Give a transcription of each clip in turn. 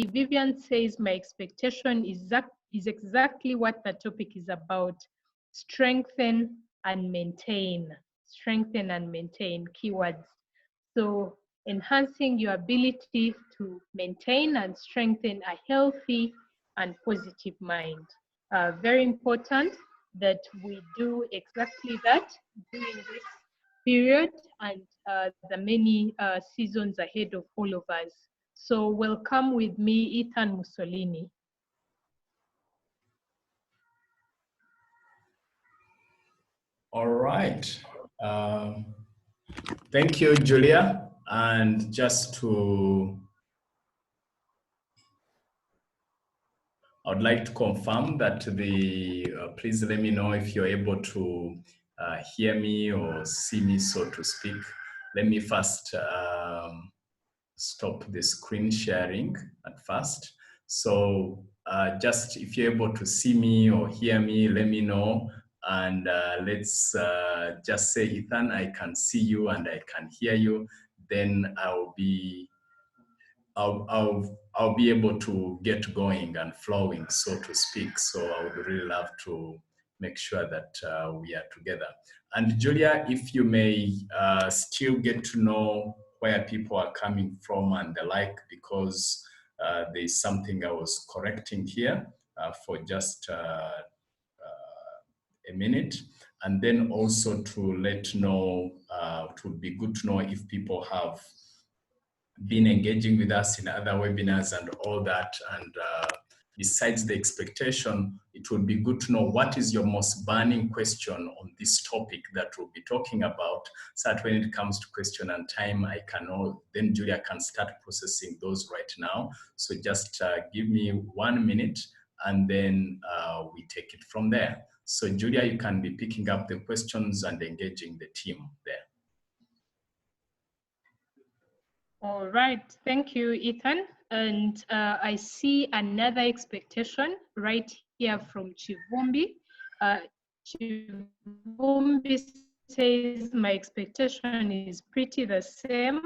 Vivian says my expectation is exactly what the topic is about. Strengthen and maintain. Strengthen and maintain, keywords. So enhancing your ability to maintain and strengthen a healthy and positive mind. Very important that we do exactly that during this period and the many seasons ahead of all of us. So welcome with me, Ethan Mussolini. All right. Thank you, Julia. And just to, I would like to confirm that please let me know if you're able to hear me or see me, so to speak. Let me first stop the screen sharing at first. So just if you're able to see me or hear me, let me know. And let's just say, Ethan, I can see you and I can hear you. Then I'll be able to get going and flowing, so to speak. So I would really love to make sure that we are together. And Julia, if you may still get to know where people are coming from and the like, because there's something I was correcting here for just a minute. And then also to let know, it would be good to know if people have been engaging with us in other webinars and all that. And besides the expectation, it would be good to know what is your most burning question on this topic that we'll be talking about, so that when it comes to question and time, I can know, then Julia can start processing those right now. So just give me 1 minute and then we take it from there. So Julia, you can be picking up the questions and engaging the team there. All right, thank you, Ethan. And I see another expectation right here from Chivumbi. Chivumbi says, my expectation is pretty the same,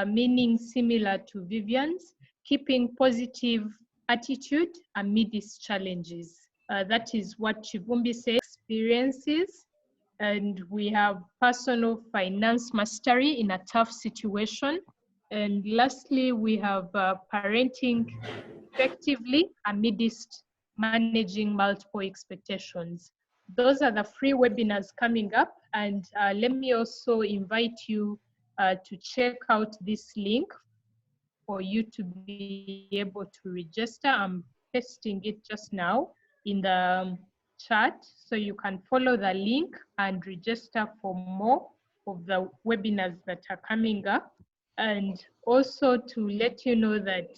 meaning similar to Vivian's, keeping positive attitude amidst challenges. That is what Chivumbi says, experiences. And we have personal finance mastery in a tough situation. And lastly, we have parenting effectively amidst managing multiple expectations. Those are the free webinars coming up. And let me also invite you to check out this link for you to be able to register. I'm pasting it just now in the chat, so you can follow the link and register for more of the webinars that are coming up. And also to let you know that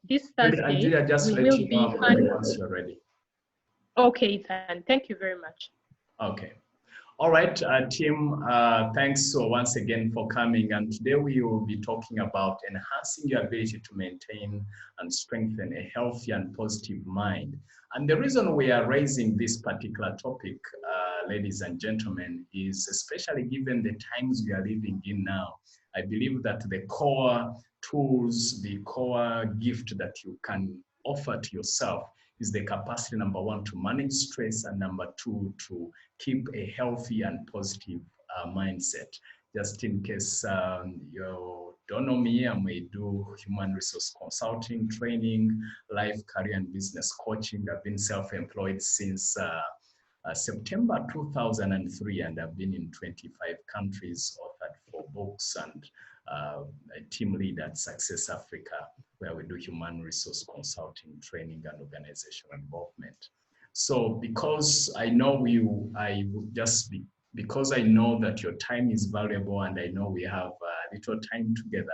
this Thursday, Julia, just we let will you be know once you're ready. Okay, Ethan, thank you very much. Okay. All right, team, thanks once again for coming. And today we will be talking about enhancing your ability to maintain and strengthen a healthy and positive mind. And the reason we are raising this particular topic, ladies and gentlemen, is especially given the times we are living in now. I believe that the core tools, the core gift that you can offer to yourself is the capacity, number one, to manage stress, and number two, to keep a healthy and positive mindset. Just in case you don't know me, I may do human resource consulting, training, life, career, and business coaching. I've been self-employed since September 2003, and I've been in 25 countries, authored 4 books, and a team lead at Success Africa, where we do human resource consulting, training, and organizational involvement. So because I know because I know that your time is valuable and I know we have a little time together,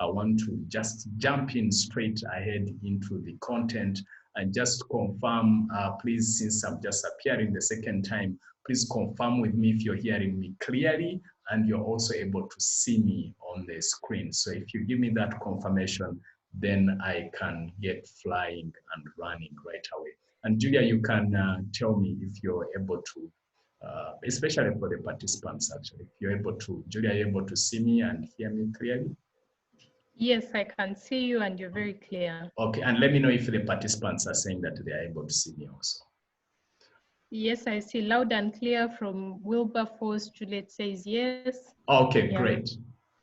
I want to just jump in straight ahead into the content and just confirm, please, since I'm just appearing the second time, please confirm with me if you're hearing me clearly and you're also able to see me on the screen. So if you give me that confirmation, then I can get flying and running right away. And Julia, you can tell me if you're able to, especially for the participants actually, if you're able to, Julia, are you able to see me and hear me clearly? Yes, I can see you and you're very clear. Okay, and let me know if the participants are saying that they are able to see me also. Yes, I see loud and clear from Wilberforce. Juliet says yes. Okay, Yeah. great.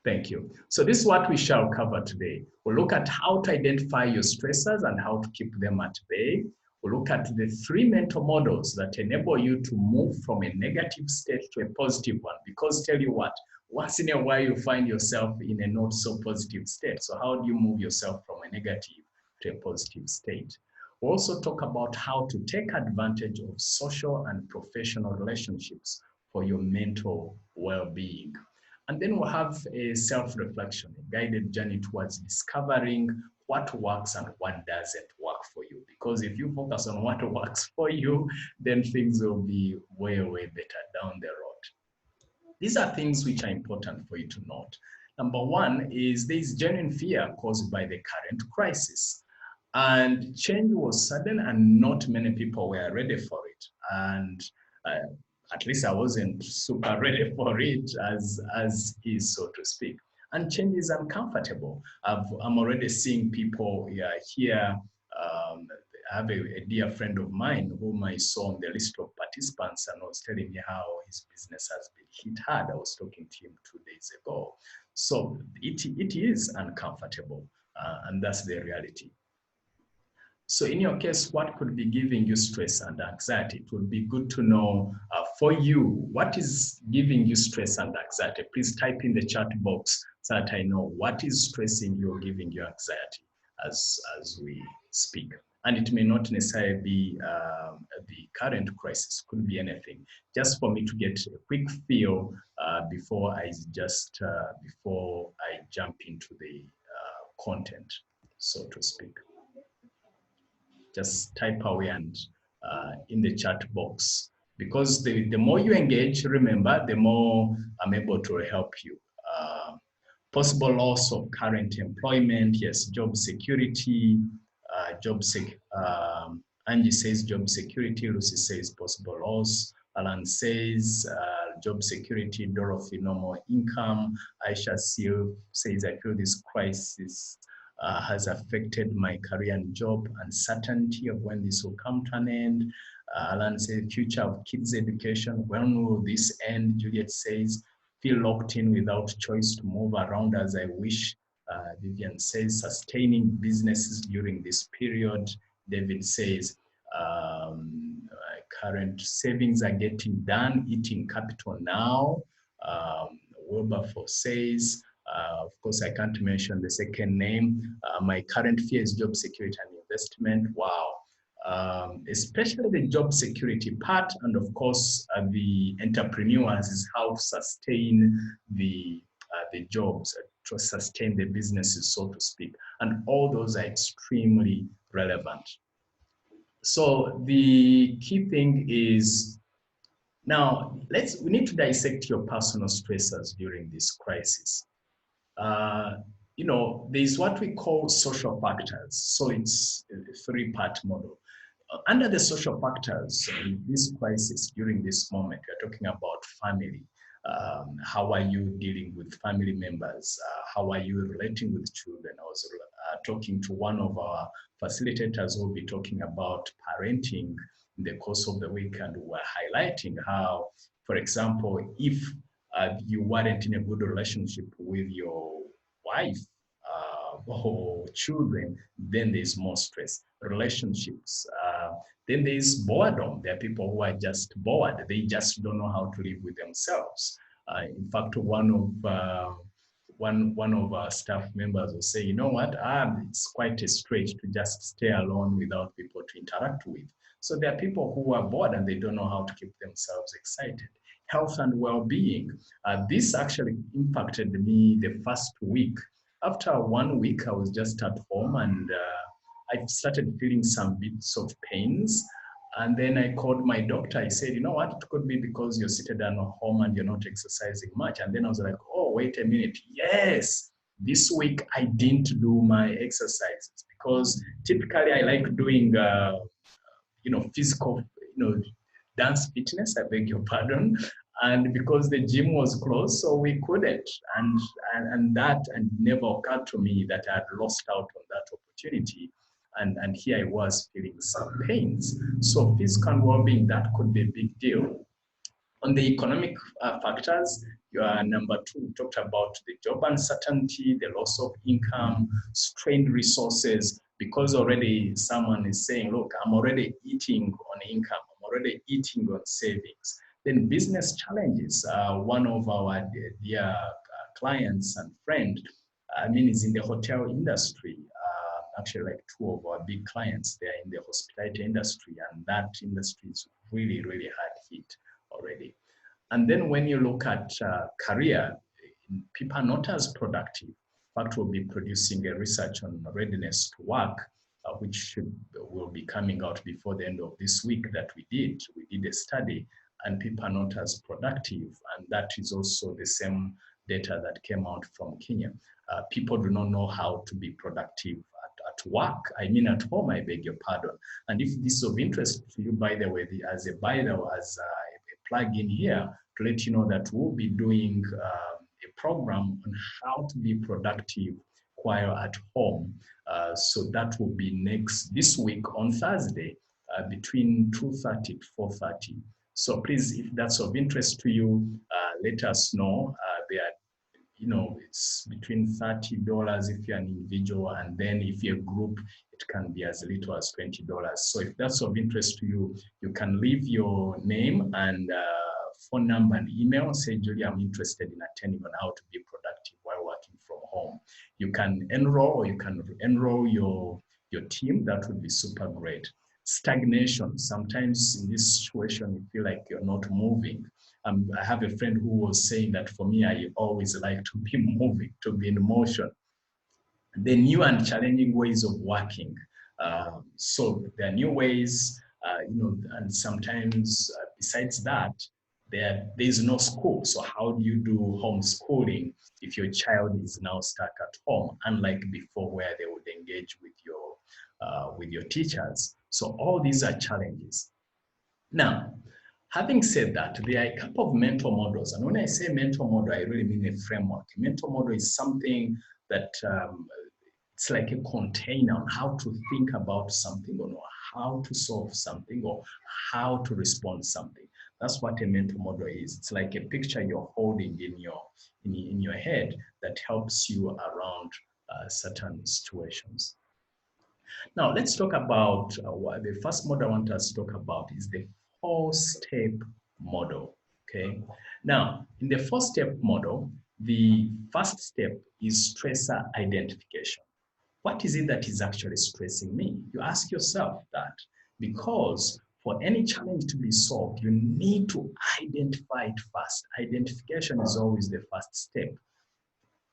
Thank you. So this is what we shall cover today. We'll look at how to identify your stressors and how to keep them at bay. We'll look at the 3 mental models that enable you to move from a negative state to a positive one. Because tell you what, once in a while you find yourself in a not so positive state. So how do you move yourself from a negative to a positive state? We'll also talk about how to take advantage of social and professional relationships for your mental well-being. And then we'll have a self-reflection, a guided journey towards discovering what works and what doesn't work for you. Because if you focus on what works for you, then things will be way, way better down the road. These are things which are important for you to note. Number one is there is genuine fear caused by the current crisis. And change was sudden and not many people were ready for it. And uh, at least I wasn't super ready for it as is, so to speak. And change is uncomfortable. I'm already seeing people here. I have a dear friend of mine whom I saw on the list of participants and was telling me how his business has been hit hard. I was talking to him 2 days ago. So it is uncomfortable, and that's the reality. So in your case, what could be giving you stress and anxiety? It would be good to know for you, what is giving you stress and anxiety? Please type in the chat box so that I know what is stressing you or giving you anxiety as we speak. And it may not necessarily be the current crisis, could be anything. Just for me to get a quick feel before I jump into the content, so to speak. Just type away and in the chat box. Because the more you engage, remember, the more I'm able to help you. Possible loss of current employment, yes, job security, Angie says job security, Lucy says possible loss, Alan says job security, Dorothy normal income, Aisha Seal says I feel this crisis has affected my career and job, uncertainty of when this will come to an end. Alan says, future of kids' education, when will this end? Juliet says, feel locked in without choice to move around as I wish. Vivian says, sustaining businesses during this period. David says, current savings are getting done, eating capital now. Wilberforce says, of course, I can't mention the second name. My current fear is job security and investment. Wow. Especially the job security part, and of course, the entrepreneurs is how to sustain the jobs, to sustain the businesses, so to speak. And all those are extremely relevant. So the key thing is, now we need to dissect your personal stressors during this crisis. There's what we call social factors. So it's a 3-part model. Under the social factors in this crisis, during this moment, we're talking about family. How are you dealing with family members? How are you relating with children? I was talking to one of our facilitators who will be talking about parenting in the course of the week, and we're highlighting how, for example, if you weren't in a good relationship with your wife or children, then there's more stress. Relationships, then there's boredom. There are people who are just bored. They just don't know how to live with themselves. In fact, one of our staff members will say, you know what, it's quite a stretch to just stay alone without people to interact with. So there are people who are bored and they don't know how to keep themselves excited. Health and well-being. This actually impacted me the first week. After 1 week, I was just at home and I started feeling some bits of pains. And then I called my doctor. I said, you know what, it could be because you're seated at home and you're not exercising much. And then I was like, oh, wait a minute. Yes, this week I didn't do my exercises because typically I like doing, physical, dance fitness, I beg your pardon. And because the gym was closed, so we couldn't. And that and never occurred to me that I had lost out on that opportunity. And here I was feeling some pains. So physical well-being, that could be a big deal. On the economic factors, number two, we talked about the job uncertainty, the loss of income, strained resources, because already someone is saying, look, I'm already eating on income, I'm already eating on savings. Then business challenges. One of our dear clients and friend, is in the hotel industry. Actually, like two of our big clients, they're in the hospitality industry, and that industry is really, really hard hit already. And then when you look at career, people are not as productive. In fact, we'll be producing a research on readiness to work, which will be coming out before the end of this week that we did. We did a study, and people are not as productive. And that is also the same data that came out from Kenya. People do not know how to be productive at work. I mean at home, I beg your pardon. And if this is of interest to you, by the way, as a plug in here to let you know that we'll be doing a program on how to be productive while at home. So that will be this week on Thursday between 2:30 to 4:30. So please, if that's of interest to you, let us know. It's between $30 if you're an individual, and then if you're a group, it can be as little as $20. So if that's of interest to you, you can leave your name and phone number and email. Say, Julia, I'm interested in attending on how to be productive while working from home. You can enroll, or you can enroll your team. That would be super great. Stagnation. Sometimes in this situation, you feel like you're not moving. I have a friend who was saying that for me, I always like to be moving, to be in motion. The new and challenging ways of working. So there are new ways, and sometimes besides that, there is no school. So how do you do homeschooling if your child is now stuck at home, unlike before where they would engage with your teachers? So all these are challenges. Now, having said that, there are a couple of mental models. And when I say mental model, I really mean a framework. A mental model is something that it's like a container on how to think about something, or how to solve something, or how to respond to something. That's what a mental model is. It's like a picture you're holding in your head that helps you around certain situations. Now, let's talk about the first model I want us to talk about is the 4-step model. Okay. Now, in the 4-step model, the first step is stressor identification. What is it that is actually stressing me? You ask yourself that, because for any challenge to be solved, you need to identify it first. Identification is always the first step.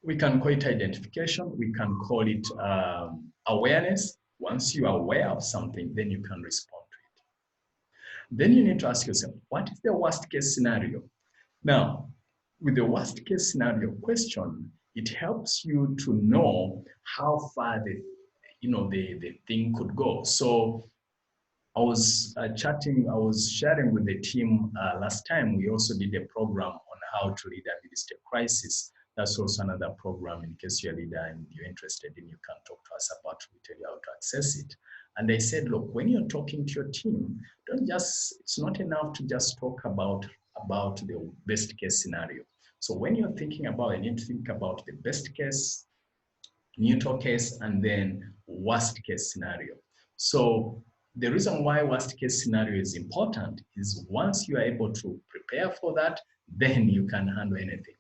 We can call it identification. We can call it awareness. Once you are aware of something, then you can respond to it. Then you need to ask yourself, what is the worst case scenario? Now, with the worst case scenario question, it helps you to know how far the thing could go. So I was sharing with the team last time. We also did a program on how to lead a ministry crisis. That's also another program. In case you're a leader and you're interested in, you can talk to us about it. We tell you how to access it. And they said, look, when you're talking to your team, it's not enough to just talk about the best case scenario. So when you're thinking about it, you need to think about the best case, neutral case, and then worst case scenario. So the reason why worst case scenario is important is once you are able to prepare for that, then you can handle anything.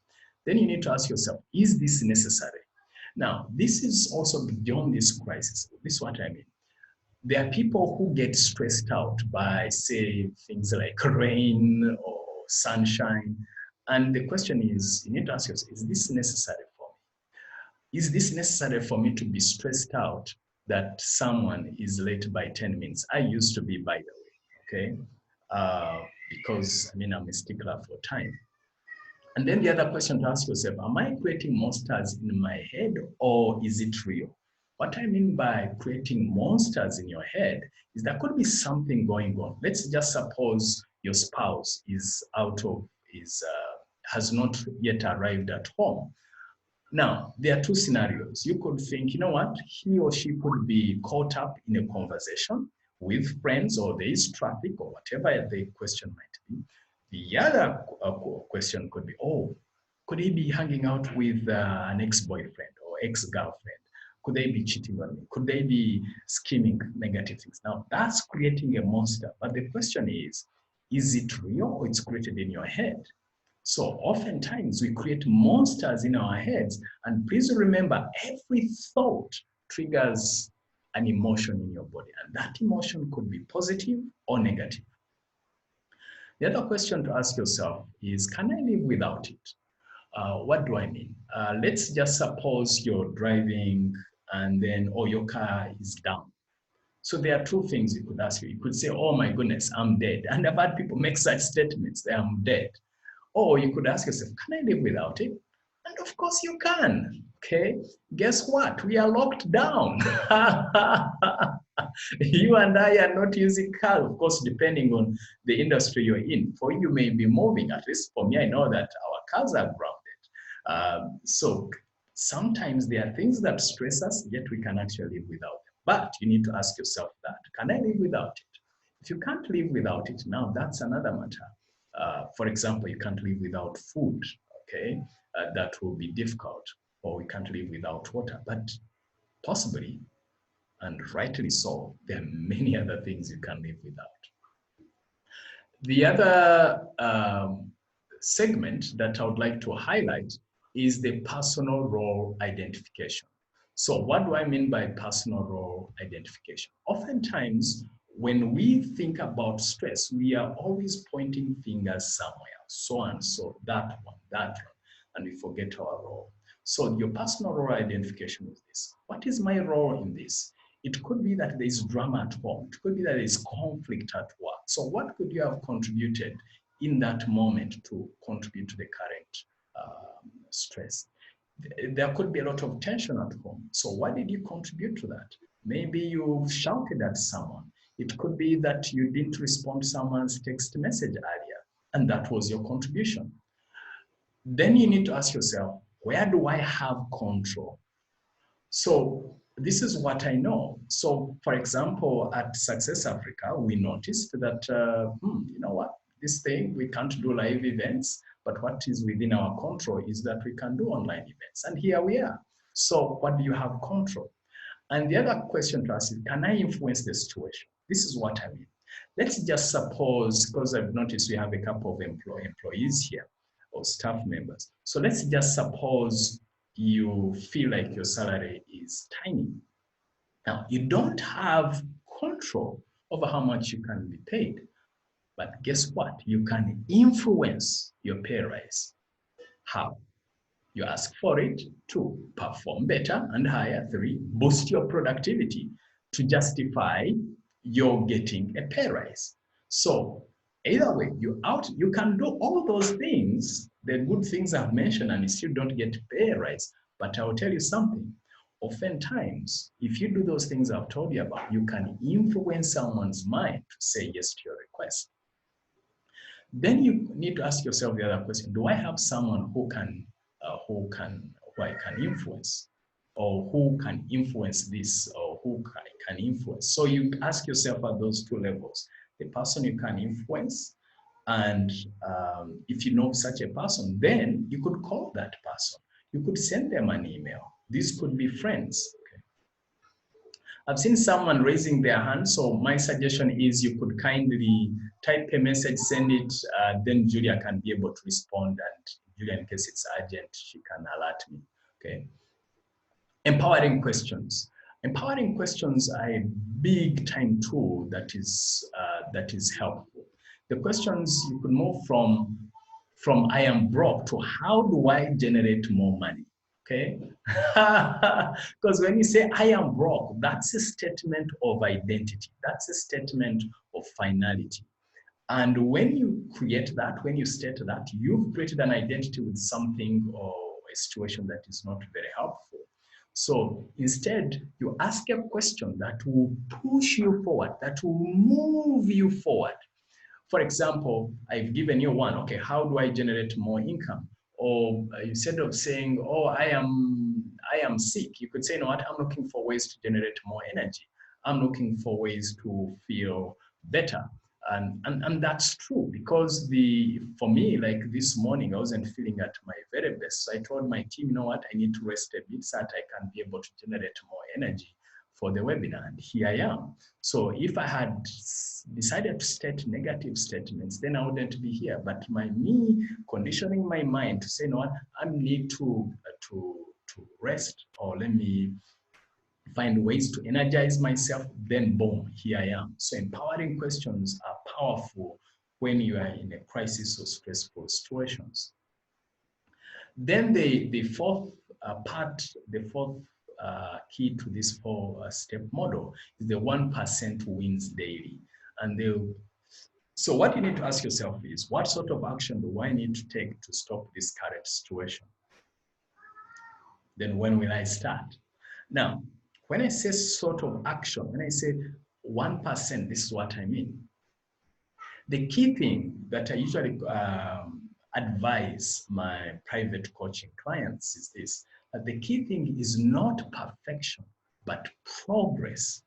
Then you need to ask yourself, is this necessary? Now, this is also beyond this crisis. This is what I mean. There are people who get stressed out by, say, things like rain or sunshine. And the question is, you need to ask yourself, is this necessary for me? Is this necessary for me to be stressed out that someone is late by 10 minutes? I used to be, by the way, okay? Because, I'm a stickler for time. And then the other question to ask yourself, am I creating monsters in my head, or is it real? What I mean by creating monsters in your head is there could be something going on. Let's just suppose your spouse is out of, has not yet arrived at home. Now, there are two scenarios. You could think, you know what, he or she could be caught up in a conversation with friends, or there is traffic, or whatever the question might be. The other question could be, oh, could he be hanging out with an ex-boyfriend or ex-girlfriend? Could they be cheating on me? Could they be scheming negative things? Now, that's creating a monster. But the question is it real, or it's created in your head? So oftentimes we create monsters in our heads. And please remember, every thought triggers an emotion in your body. And that emotion could be positive or negative. The other question to ask yourself is, can I live without it? What do I mean? Let's just suppose you're driving and then, oh, your car is down. So there are two things you could ask you. You could say, oh my goodness, I'm dead. And I've had people make such statements, I'm dead. Or you could ask yourself, can I live without it? And of course you can, okay? Guess what? We are locked down. You and I are not using cars, of course, depending on the industry you're in. For you may be moving, at least for me, I know that our cars are grounded. So sometimes there are things that stress us, yet we can actually live without them. But you need to ask yourself that, can I live without it? If you can't live without it, now that's another matter. For example, you can't live without food, okay? That will be difficult. Or we can't live without water, but possibly, and rightly so, there are many other things you can live without. The other segment that I would like to highlight is the personal role identification. So what do I mean by personal role identification? Oftentimes, when we think about stress, we are always pointing fingers somewhere, so and so, that one, and we forget our role. So your personal role identification is this. What is my role in this? It could be that there is drama at home. It could be that there is conflict at work. So what could you have contributed in that moment to contribute to the current stress? There could be a lot of tension at home. So what did you contribute to that? Maybe you shouted at someone. It could be that you didn't respond to someone's text message earlier, and that was your contribution. Then you need to ask yourself, where do I have control? So this is what I know. So for example, at Success Africa, we noticed that, you know what, this thing, we can't do live events, but what is within our control is that we can do online events. And here we are. So what do you have control? And the other question to ask is, can I influence the situation? This is what I mean. Let's just suppose, because I've noticed we have a couple of employees here, or staff members. So let's just suppose you feel like your salary is tiny. Now, you don't have control over how much you can be paid. But guess what? You can influence your pay rise. How? You ask for it. 2, perform better and higher. 3, boost your productivity to justify your getting a pay rise. So either way, you can do all those things, the good things I've mentioned, and you still don't get pay rise. But I will tell you something. Oftentimes, if you do those things I've told you about, you can influence someone's mind to say yes to your request. Then you need to ask yourself the other question: do I have someone who I can influence, or who can influence this, or who can influence? So you ask yourself at those two levels: the person you can influence, and if you know such a person, then you could call that person. You could send them an email. These could be friends. Okay. I've seen someone raising their hand, so my suggestion is you could kindly type a message, send it, then Julia can be able to respond, and Julia, in case it's urgent, she can alert me, okay? Empowering questions. Empowering questions are a big time tool that is helpful. The questions, you could move from I am broke to how do I generate more money? Okay, because when you say I am broke, that's a statement of identity. That's a statement of finality. And when you create that, when you state that, you've created an identity with something or a situation that is not very helpful. So instead, you ask a question that will push you forward, that will move you forward. For example, I've given you one, okay, how do I generate more income? Or instead of saying, oh, I am sick, you could say, you know what, I'm looking for ways to generate more energy. I'm looking for ways to feel better. And that's true, because for me, like this morning, I wasn't feeling at my very best. So I told my team, you know what, I need to rest a bit so that I can be able to generate more energy for the webinar. And here I am. So if I had decided to state negative statements, then I wouldn't be here. But me conditioning my mind to say, you know what, I need to rest, or let me find ways to energize myself, then boom, here I am. So empowering questions are powerful when you are in a crisis or stressful situations. Then the fourth key to this four-step model is the 1% wins daily. And so what you need to ask yourself is, what sort of action do I need to take to stop this current situation? Then when will I start? Now, when I say sort of action, when I say 1%, this is what I mean. The key thing that I usually advise my private coaching clients is this: that the key thing is not perfection, but progress.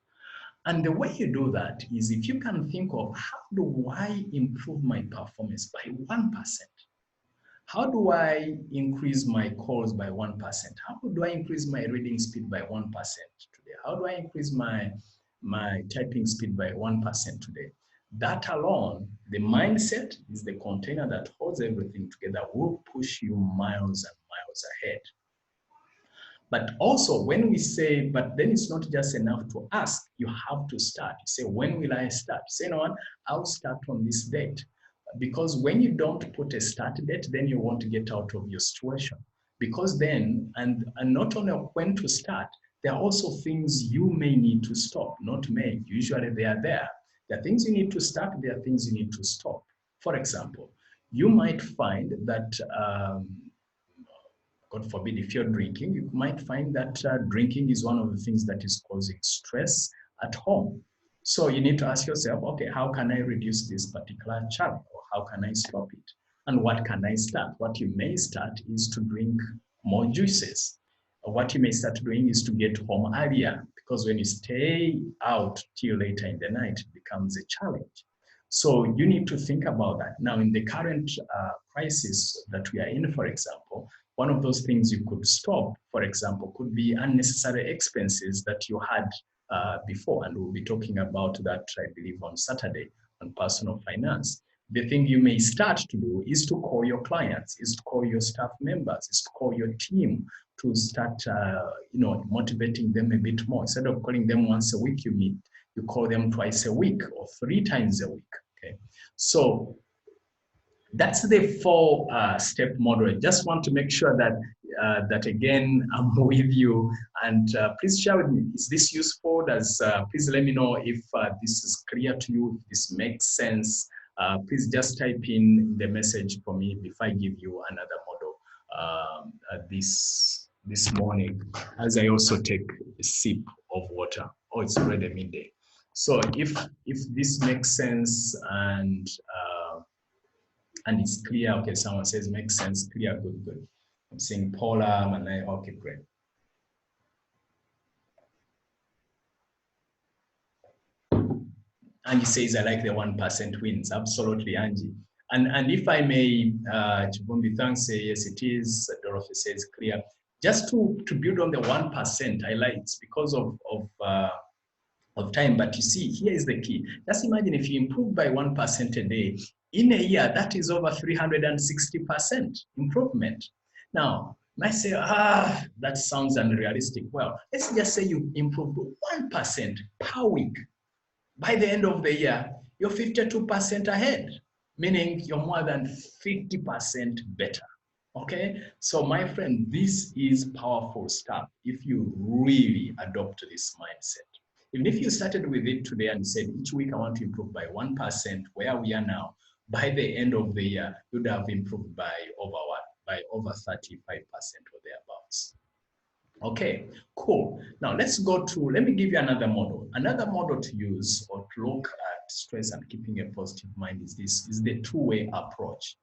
And the way you do that is, if you can think of, how do I improve my performance by 1%? How do I increase my calls by 1%? How do I increase my reading speed by 1% today? How do I increase my typing speed by 1% today? That alone, the mindset is the container that holds everything together, will push you miles and miles ahead. But also, when we say, but then it's not just enough to ask, you have to start. You say, when will I start? Say, you know what, I'll start on this date. Because when you don't put a start date, then you want to get out of your situation. Because then, and not only when to start, there are also things you may need to stop, not may. Usually they are there. There are things you need to start, there are things you need to stop. For example, you might find that, God forbid, if you're drinking, you might find that drinking is one of the things that is causing stress at home. So you need to ask yourself, okay, how can I reduce this particular challenge, or how can I stop it? And what can I start? What you may start is to drink more juices. Or what you may start doing is to get home earlier, because when you stay out till later in the night, it becomes a challenge. So you need to think about that. Now, in the current crisis that we are in, for example, one of those things you could stop, for example, could be unnecessary expenses that you had before. And we'll be talking about that, I believe, on Saturday on personal finance. The thing you may start to do is to call your clients, is to call your staff members, is to call your team, to start motivating them a bit more. Instead of calling them once a week, you call them twice a week or 3 times a week. Okay, so that's the four-step model. I just want to make sure that that again I'm with you, and please share with me, is this useful? Please let me know if this is clear to you, if this makes sense. Please just type in the message for me before I give you another model this morning, as I also take a sip of water. Oh, it's already midday. So if this makes sense and it's clear, okay, someone says makes sense, clear, good. I'm seeing Paula, Manai, okay, great. Angie says, I like the 1% wins. Absolutely, Angie. And if I may, Chibumbi thanks, say, yes, it is. Dorothy says, clear. Just to build on the 1%, I like it's because of time, but you see, here is the key. Just imagine if you improve by 1% a day, in a year, that is over 360% improvement. Now, you might say, that sounds unrealistic. Well, let's just say you improved 1% per week. By the end of the year, you're 52% ahead, meaning you're more than 50% better. Okay, so my friend, this is powerful stuff if you really adopt this mindset. Even if you started with it today and said, each week I want to improve by 1%, where we are now, by the end of the year, you'd have improved by over what? By over 35% or thereabouts. Okay, cool. Now let me give you another model to use or to look stress and keeping a positive mind is this, is the two-way approach.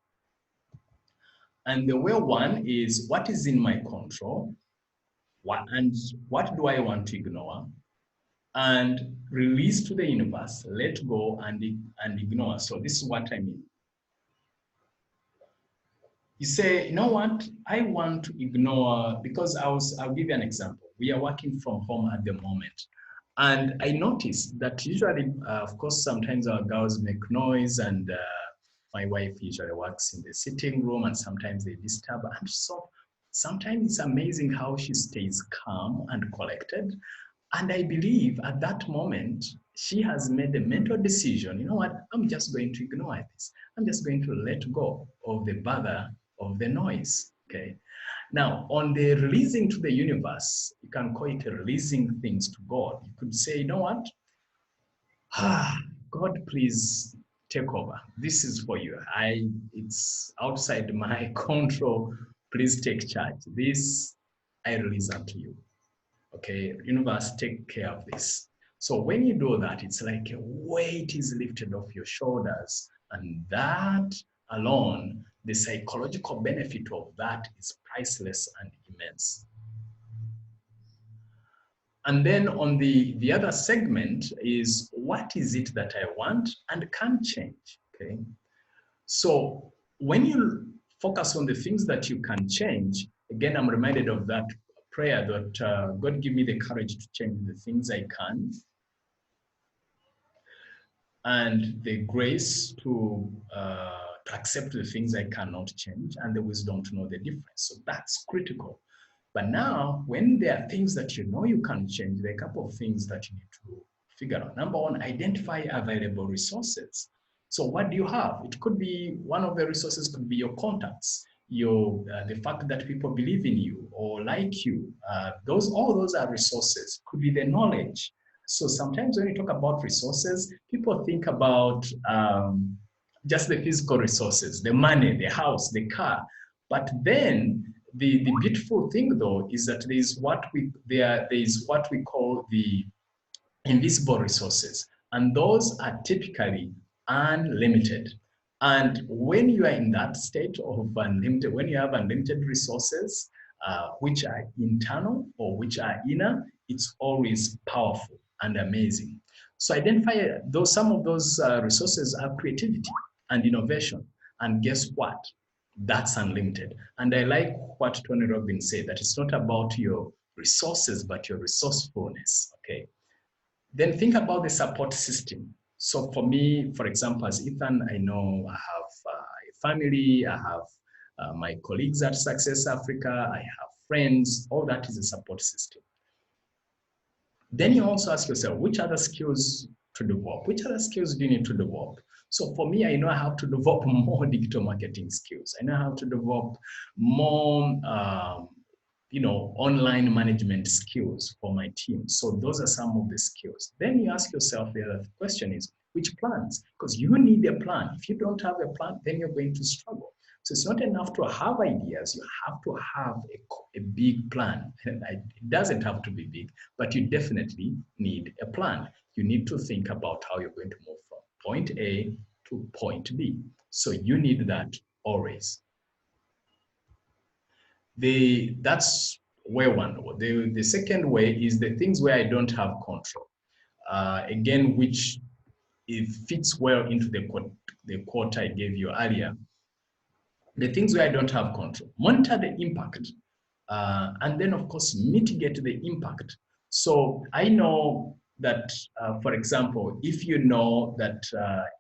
And the way one is what is in my control, and what do I want to ignore, and release to the universe, let go and ignore. So this is what I mean. You say, you know what, I want to ignore, because I'll give you an example. We are working from home at the moment. And I noticed that usually, of course, sometimes our girls make noise, and my wife usually works in the sitting room, and sometimes they disturb. And so sometimes it's amazing how she stays calm and collected. And I believe at that moment, she has made a mental decision, you know what, I'm just going to ignore this. I'm just going to let go of the bother of the noise, okay? Now, on the releasing to the universe, you can call it releasing things to God. You could say, you know what? God, please take over. This is for you. It's outside my control. Please take charge. This I release unto you. Okay, universe, take care of this. So when you do that, it's like a weight is lifted off your shoulders, and that alone, the psychological benefit of that is priceless and immense. And then on the other segment is, what is it that I want and can change, okay? So when you focus on the things that you can change, again, I'm reminded of that prayer that God give me the courage to change the things I can, and the grace to accept the things I cannot change, and the wisdom to know the difference. So that's critical. But now, when there are things that you know you can change, there are a couple of things that you need to figure out. Number one, identify available resources. So what do you have? It could be, one of the resources could be your contacts, the fact that people believe in you or like you. All those are resources. Could be the knowledge. So sometimes when you talk about resources, people think about just the physical resources, the money, the house, the car. But then the beautiful thing though is that there is what we call the invisible resources, and those are typically unlimited. And when you are in that state of unlimited, when you have unlimited resources, which are internal or which are inner, it's always powerful and amazing. So identify those, some of those resources are creativity and innovation. And guess what? That's unlimited. And I like what Tony Robbins said, that it's not about your resources, but your resourcefulness, okay? Then think about the support system. So for me, for example, as Ethan, I know I have a family, I have my colleagues at Success Africa, I have friends, all that is a support system. Then you also ask yourself, which other skills to develop? Which other skills do you need to develop? So for me, I know I have to develop more digital marketing skills. I know how to develop more online management skills for my team. So those are some of the skills. Then you ask yourself, the other question is, which plans? Because you need a plan. If you don't have a plan, then you're going to struggle. So it's not enough to have ideas. You have to have a big plan. It doesn't have to be big, but you definitely need a plan. You need to think about how you're going to move from point A to point B. So you need that always. That's way one. The second way is the things where I don't have control. Again, which it fits well into the quote I gave you earlier. The things where I don't have control. Monitor the impact. And then, of course, mitigate the impact. So I know that, for example, if you know that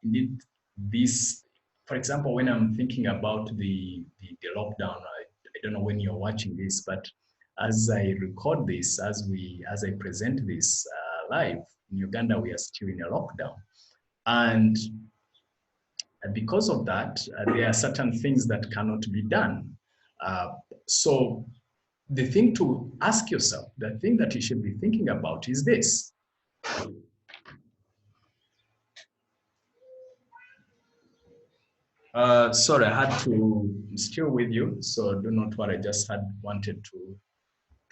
indeed this, for example, when I'm thinking about the lockdown, I don't know when you're watching this, but as I record this, as I present this live, in Uganda, we are still in a lockdown. And because of that, there are certain things that cannot be done. So the thing to ask yourself, the thing that you should be thinking about is this. Sorry, I had to still with you, so do not worry, I just wanted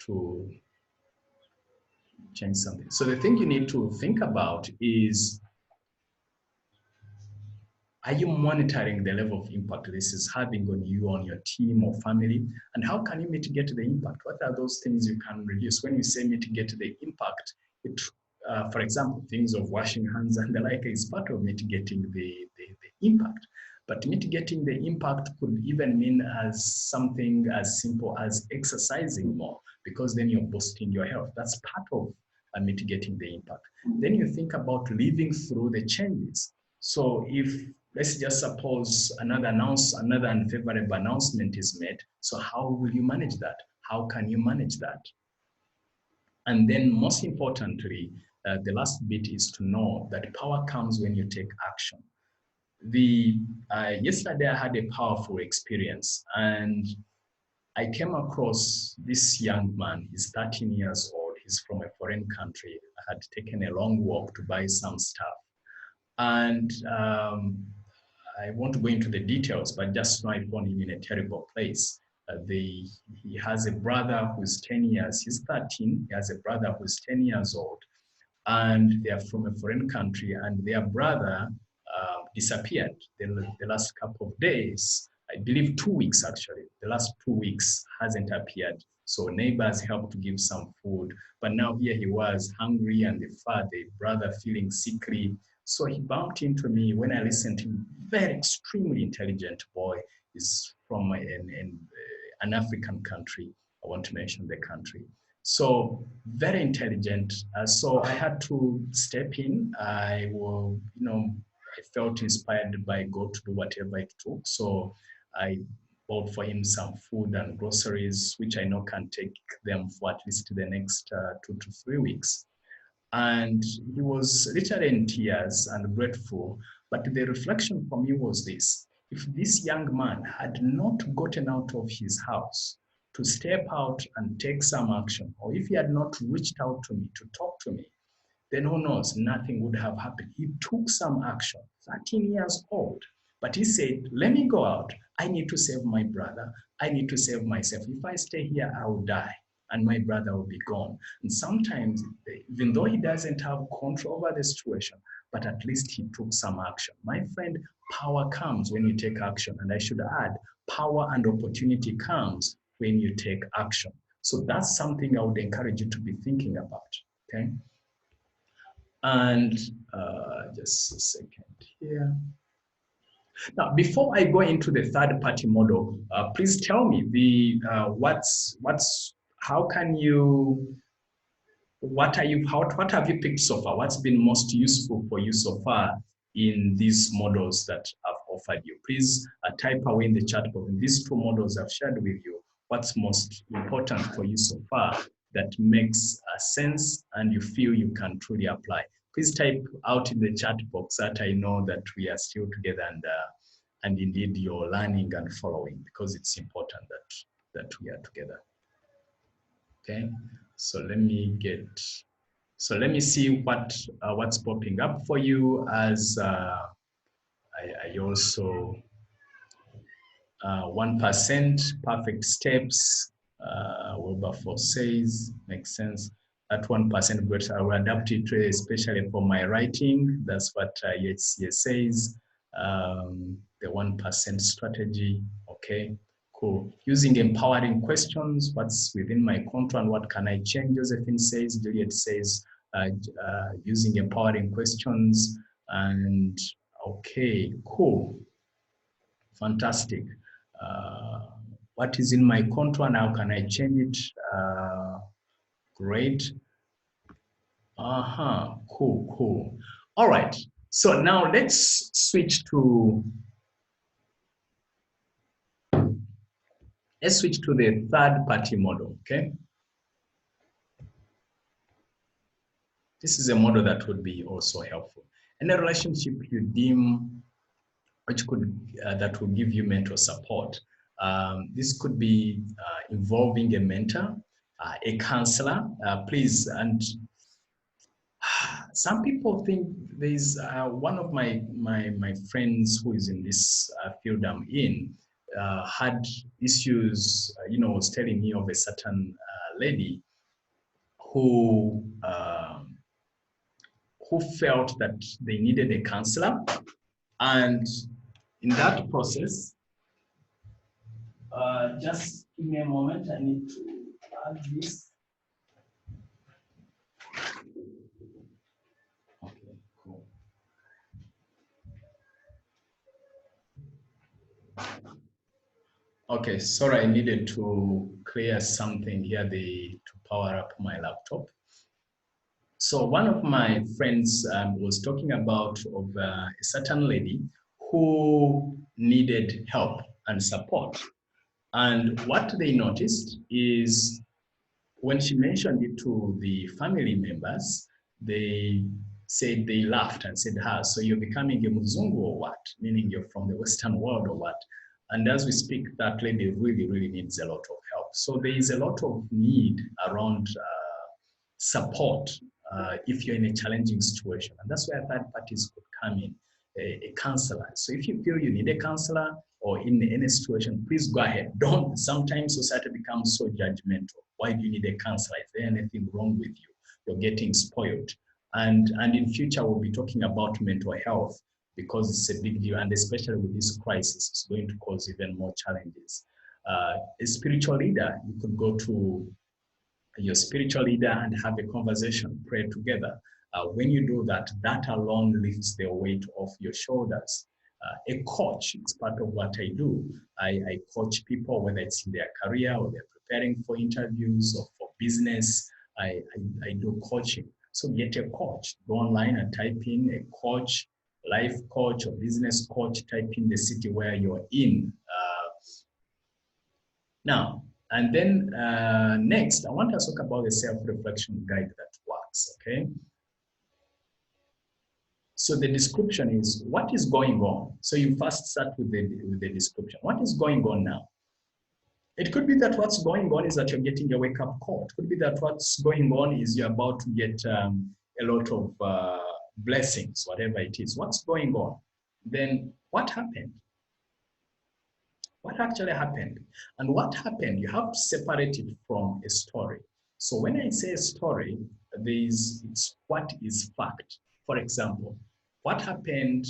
to change something. So the thing you need to think about is Are you monitoring the level of impact this is having on you, on your team or family? And how can you mitigate the impact? What are those things you can reduce? When you say mitigate the impact, for example, things of washing hands and the like is part of mitigating the impact. But mitigating the impact could even mean as something as simple as exercising more, because then you're boosting your health. That's part of mitigating the impact. Then you think about living through the changes. So if, let's just suppose another unfavorable announcement is made, so how will you manage that? How can you manage that? And then most importantly, the last bit is to know that power comes when you take action. Yesterday I had a powerful experience, and I came across this young man. He's 13 years old. He's from a foreign country. I had taken a long walk to buy some stuff. And I won't go into the details, but just know I found him in a terrible place. He has a brother who's 10 years. He's 13. He has a brother who's 10 years old. And they are from a foreign country, and their brother disappeared the last couple of days. I believe 2 weeks actually. The last 2 weeks hasn't appeared. So neighbors helped to give some food, but now here he was hungry, and the brother feeling sickly. So he bumped into me. When I listened to him, very extremely intelligent boy. He's from an African country. I want to mention the country. So very intelligent. So I had to step in. I felt inspired by God to do whatever it took. So I bought for him some food and groceries, which I know can take them for at least the next 2 to 3 weeks. And he was literally in tears and grateful. But the reflection for me was this: if this young man had not gotten out of his house to step out and take some action, or if he had not reached out to me to talk to me, then who knows, nothing would have happened. He took some action, 13 years old, but he said, let me go out. I need to save my brother. I need to save myself. If I stay here, I will die and my brother will be gone. And sometimes, even though he doesn't have control over the situation, but at least he took some action. My friend, power comes when you take action. And I should add, power and opportunity comes when you take action. So that's something I would encourage you to be thinking about, okay? And just a second here. Now, before I go into the third-party model, please tell me how can you, what have you picked so far? What's been most useful for you so far in these models that I've offered you? Please type away in the chat box. In these 2 models I've shared with you, what's most important for you so far that makes sense and you feel you can truly apply? Please type out in the chat box that I know that we are still together, and indeed you're learning and following, because it's important that we are together. Okay, so let me see what's popping up for you as I also 1% perfect steps. Wilberforce says, makes sense. That 1% great, I will adapt it especially for my writing. That's what HCA says. The 1% strategy. Okay, cool. Using empowering questions. What's within my control and what can I change? Josephine says. Juliet says, using empowering questions. And okay, cool. Fantastic. What is in my control and how can I change it? Great. Cool. All right. So now let's switch to the third-party model. Okay. This is a model that would be also helpful. In a relationship you deem that will give you mental support. This could be involving a mentor, a counselor, please. And some people think there's one of my friends who is in this field I'm in had issues, was telling me of a certain lady who felt that they needed a counselor. And in that process, just give me a moment. I need to add this. Okay, cool. Okay, sorry, I needed to clear something here to power up my laptop. So one of my friends was talking about a certain lady who needed help and support. And what they noticed is when she mentioned it to the family members, they said they laughed and said, so you're becoming a Muzungu or what? Meaning you're from the Western world or what? And as we speak, that lady really, really needs a lot of help. So there is a lot of need around support if you're in a challenging situation. And that's where third parties could come in, a counselor. So if you feel you need a counselor or in any situation, please go ahead. Don't, sometimes society becomes so judgmental. Why do you need a counselor? Is there anything wrong with you? You're getting spoiled. And in future, we'll be talking about mental health because it's a big deal. And especially with this crisis, it's going to cause even more challenges. A spiritual leader, you could go to your spiritual leader and have a conversation, pray together. When you do that, that alone lifts the weight off your shoulders. A coach, it's part of what I do. I coach people, whether it's in their career or they're preparing for interviews or for business. I do coaching. So get a coach. Go online and type in a coach, life coach or business coach. Type in the city where you're in. Now, and then next, I want to talk about the self-reflection guide that works, okay? So the description is, what is going on? So you first start with the description. What is going on now? It could be that what's going on is that you're getting a wake-up call. It could be that what's going on is you're about to get a lot of blessings, whatever it is. What's going on? Then what happened? What actually happened? And what happened, you have to separate it from a story. So when I say story, it's what is fact. For example, what happened,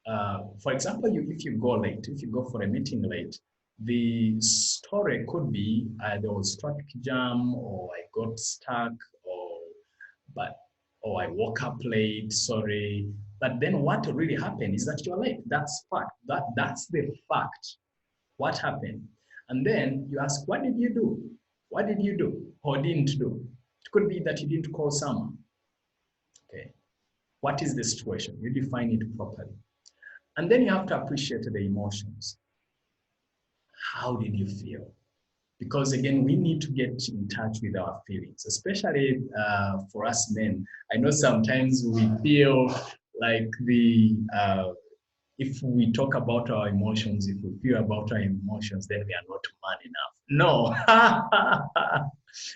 for example, if you go late, if you go for a meeting late, the story could be there was traffic jam, or I got stuck, or I woke up late, sorry. But then what really happened is that you're late. That's fact. That's the fact. What happened? And then you ask, what did you do? What did you do or didn't do? It could be that you didn't call someone. Okay. What is the situation? You define it properly. And then you have to appreciate the emotions. How did you feel? Because again, we need to get in touch with our feelings, especially for us men. I know sometimes we feel like if we talk about our emotions, if we feel about our emotions, then we are not man enough. No,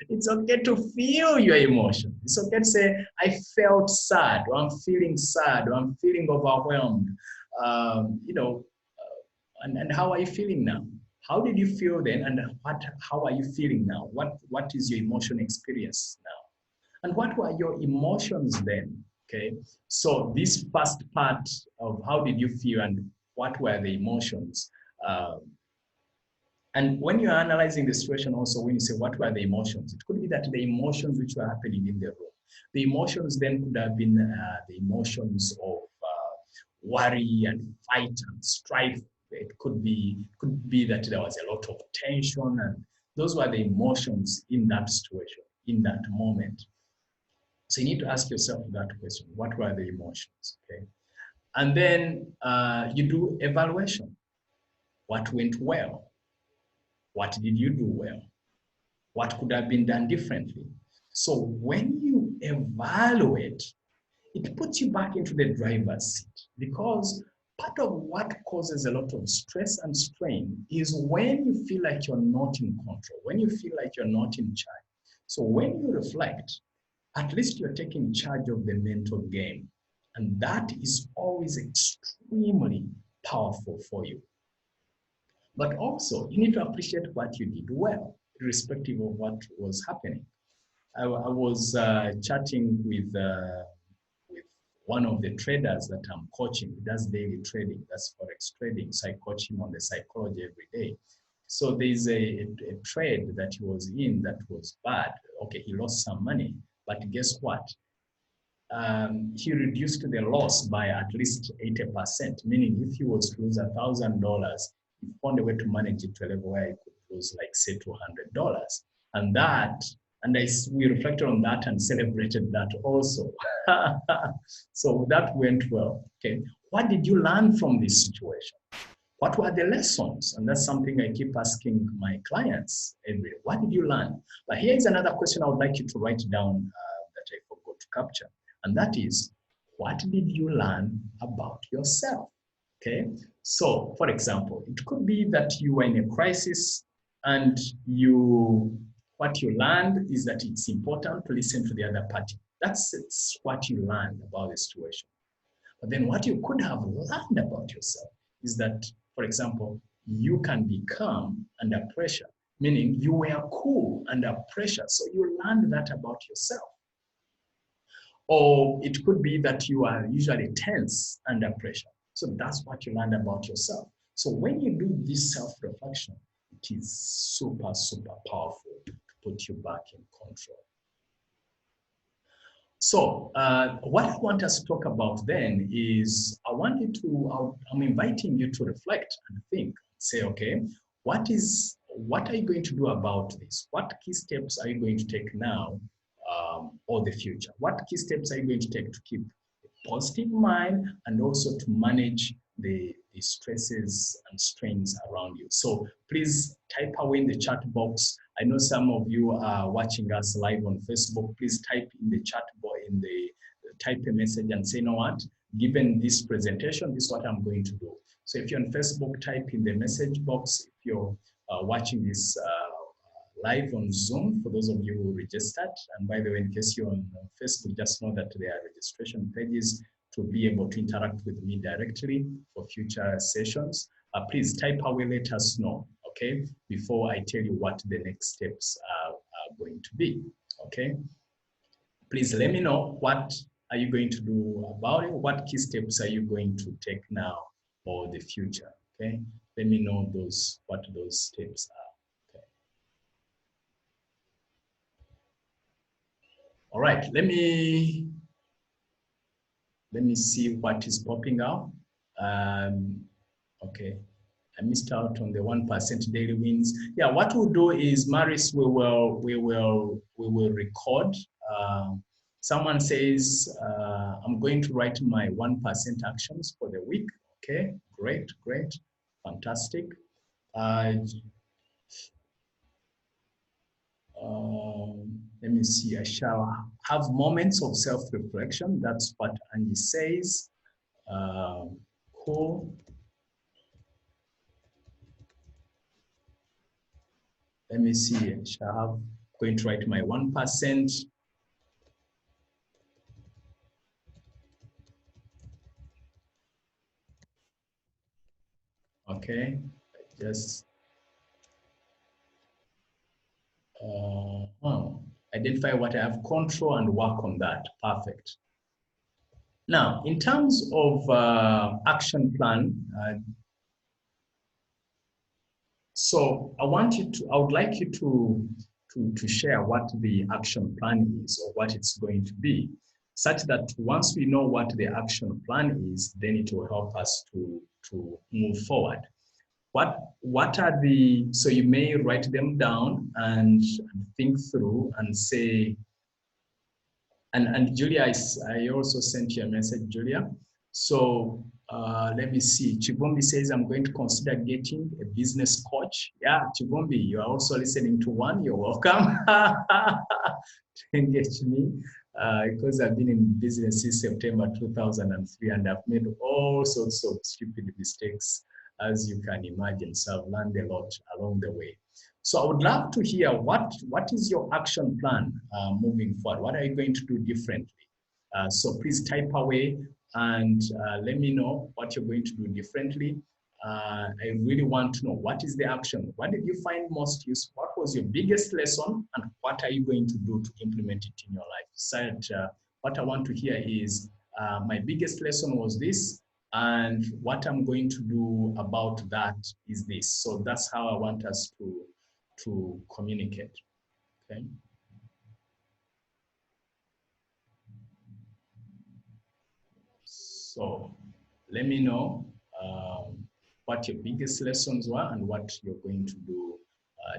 it's okay to feel your emotion. It's okay to say, I felt sad, or I'm feeling sad, or I'm feeling overwhelmed. And how are you feeling now? How did you feel then? And how are you feeling now? What is your emotion experience now? And what were your emotions then? Okay, so this first part of how did you feel and what were the emotions? And when you're analyzing the situation also, when you say what were the emotions, it could be that the emotions which were happening in the room. The emotions then could have been the emotions of worry and fight and strife. It could be that there was a lot of tension, and those were the emotions in that situation, in that moment. So you need to ask yourself that question, what were the emotions, okay? And then you do evaluation. What went well? What did you do well? What could have been done differently? So when you evaluate, it puts you back into the driver's seat, because part of what causes a lot of stress and strain is when you feel like you're not in control, when you feel like you're not in charge. So when you reflect, at least you're taking charge of the mental game. And that is always extremely powerful for you. But also, you need to appreciate what you did well, irrespective of what was happening. I was chatting with one of the traders that I'm coaching. He does daily trading, that's forex trading. So I coach him on the psychology every day. So there's a trade that he was in that was bad. Okay, he lost some money, but guess what? He reduced the loss by at least 80%, meaning if he was to lose $1,000, he found a way to manage it to a level where he could lose, like, say, $200. And that, we reflected on that and celebrated that also. So that went well. Okay, what did you learn from this situation? What were the lessons? And that's something I keep asking my clients every day. What did you learn? But here's another question I would like you to write down that I forgot to capture. And that is, what did you learn about yourself? Okay, so for example, it could be that you were in a crisis and what you learned is that it's important to listen to the other party. It's what you learned about the situation. But then what you could have learned about yourself is that, for example, you can be calm under pressure, meaning you were cool under pressure. So you learned that about yourself. Or it could be that you are usually tense under pressure. So that's what you learned about yourself. So when you do this self-reflection, it is super, super powerful to put you back in control. So what I want us to talk about then is I'm inviting you to reflect and think, say, okay, what are you going to do about this? What key steps are you going to take now or the future? What key steps are you going to take to keep a positive mind and also to manage the stresses and strains around you? So please type away in the chat box. I know some of you are watching us live on Facebook. Please type in the chat box, type a message and say, you know what, given this presentation, this is what I'm going to do. So if you're on Facebook, type in the message box. If you're watching this live on Zoom, for those of you who registered, and by the way, in case you're on Facebook, just know that there are registration pages to be able to interact with me directly for future sessions. Please type away, let us know, okay, before I tell you what the next steps are going to be, okay? Please let me know, what are you going to do about it? What key steps are you going to take now for the future, okay? Let me know what those steps are, okay? All right, let me see what is popping out. Okay, I missed out on the 1% daily wins. Yeah, what we'll do is, Maris, we will record. Someone says, I'm going to write my 1% actions for the week. Okay, great, fantastic. Let me see, I shall have moments of self-reflection. That's what Angie says. Cool. Let me see, I shall have, going to write my 1%. Okay, just identify what I have control and work on that. Perfect. Now, in terms of action plan, so I would like you to share what the action plan is or what it's going to be, such that once we know what the action plan is, then it will help us to move forward. What are so you may write them down and think through and say, and Julia, I also sent you a message, Julia. So let me see. Chivumbi says, I'm going to consider getting a business coach. Yeah, Chivumbi, you are also listening to one. You're welcome to engage me because I've been in business since September 2003 and I've made all sorts of stupid mistakes, as you can imagine. So I've learned a lot along the way. So I would love to hear what is your action plan moving forward? What are you going to do differently? So please type away and let me know what you're going to do differently. I really want to know, what is the action? What did you find most useful? What was your biggest lesson? And what are you going to do to implement it in your life? So what I want to hear is my biggest lesson was this, and what I'm going to do about that is this. So that's how I want us to communicate. Okay. So let me know what your biggest lessons were and what you're going to do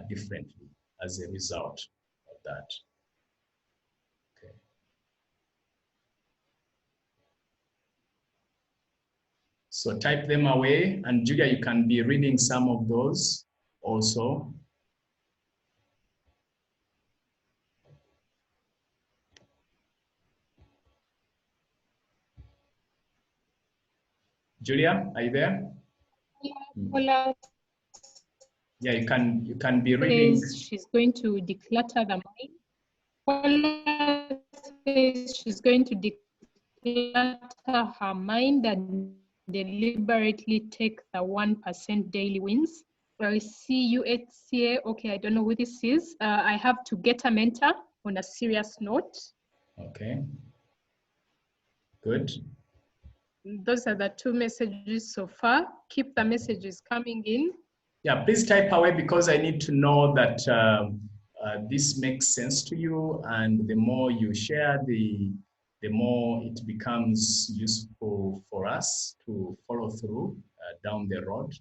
differently as a result of that. Okay. So type them away, and Julia, you can be reading some of those also. Julia, are you there? Paula Yeah, you can be reading. says she's going to declutter the mind. Paula says she's going to declutter her mind and deliberately take the 1% daily wins. I see UHCA. Okay, I don't know who this is. I have to get a mentor on a serious note. Okay. Good. Those are the two messages so far. Keep the messages coming in. Yeah, please type away because I need to know that this makes sense to you, and the more you share, the more it becomes useful for us to follow through down the road.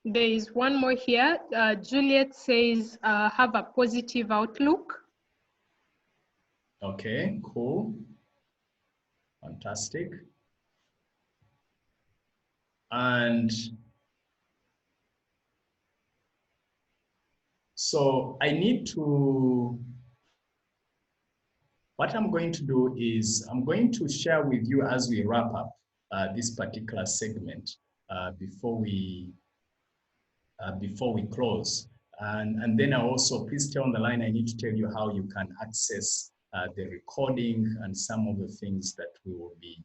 There is one more here. Juliet says, have a positive outlook. Okay, cool. Fantastic. And so I need to, what I'm going to do is I'm going to share with you as we wrap up this particular segment before we close. And then I also, please stay on the line. I need to tell you how you can access the recording and some of the things that we will be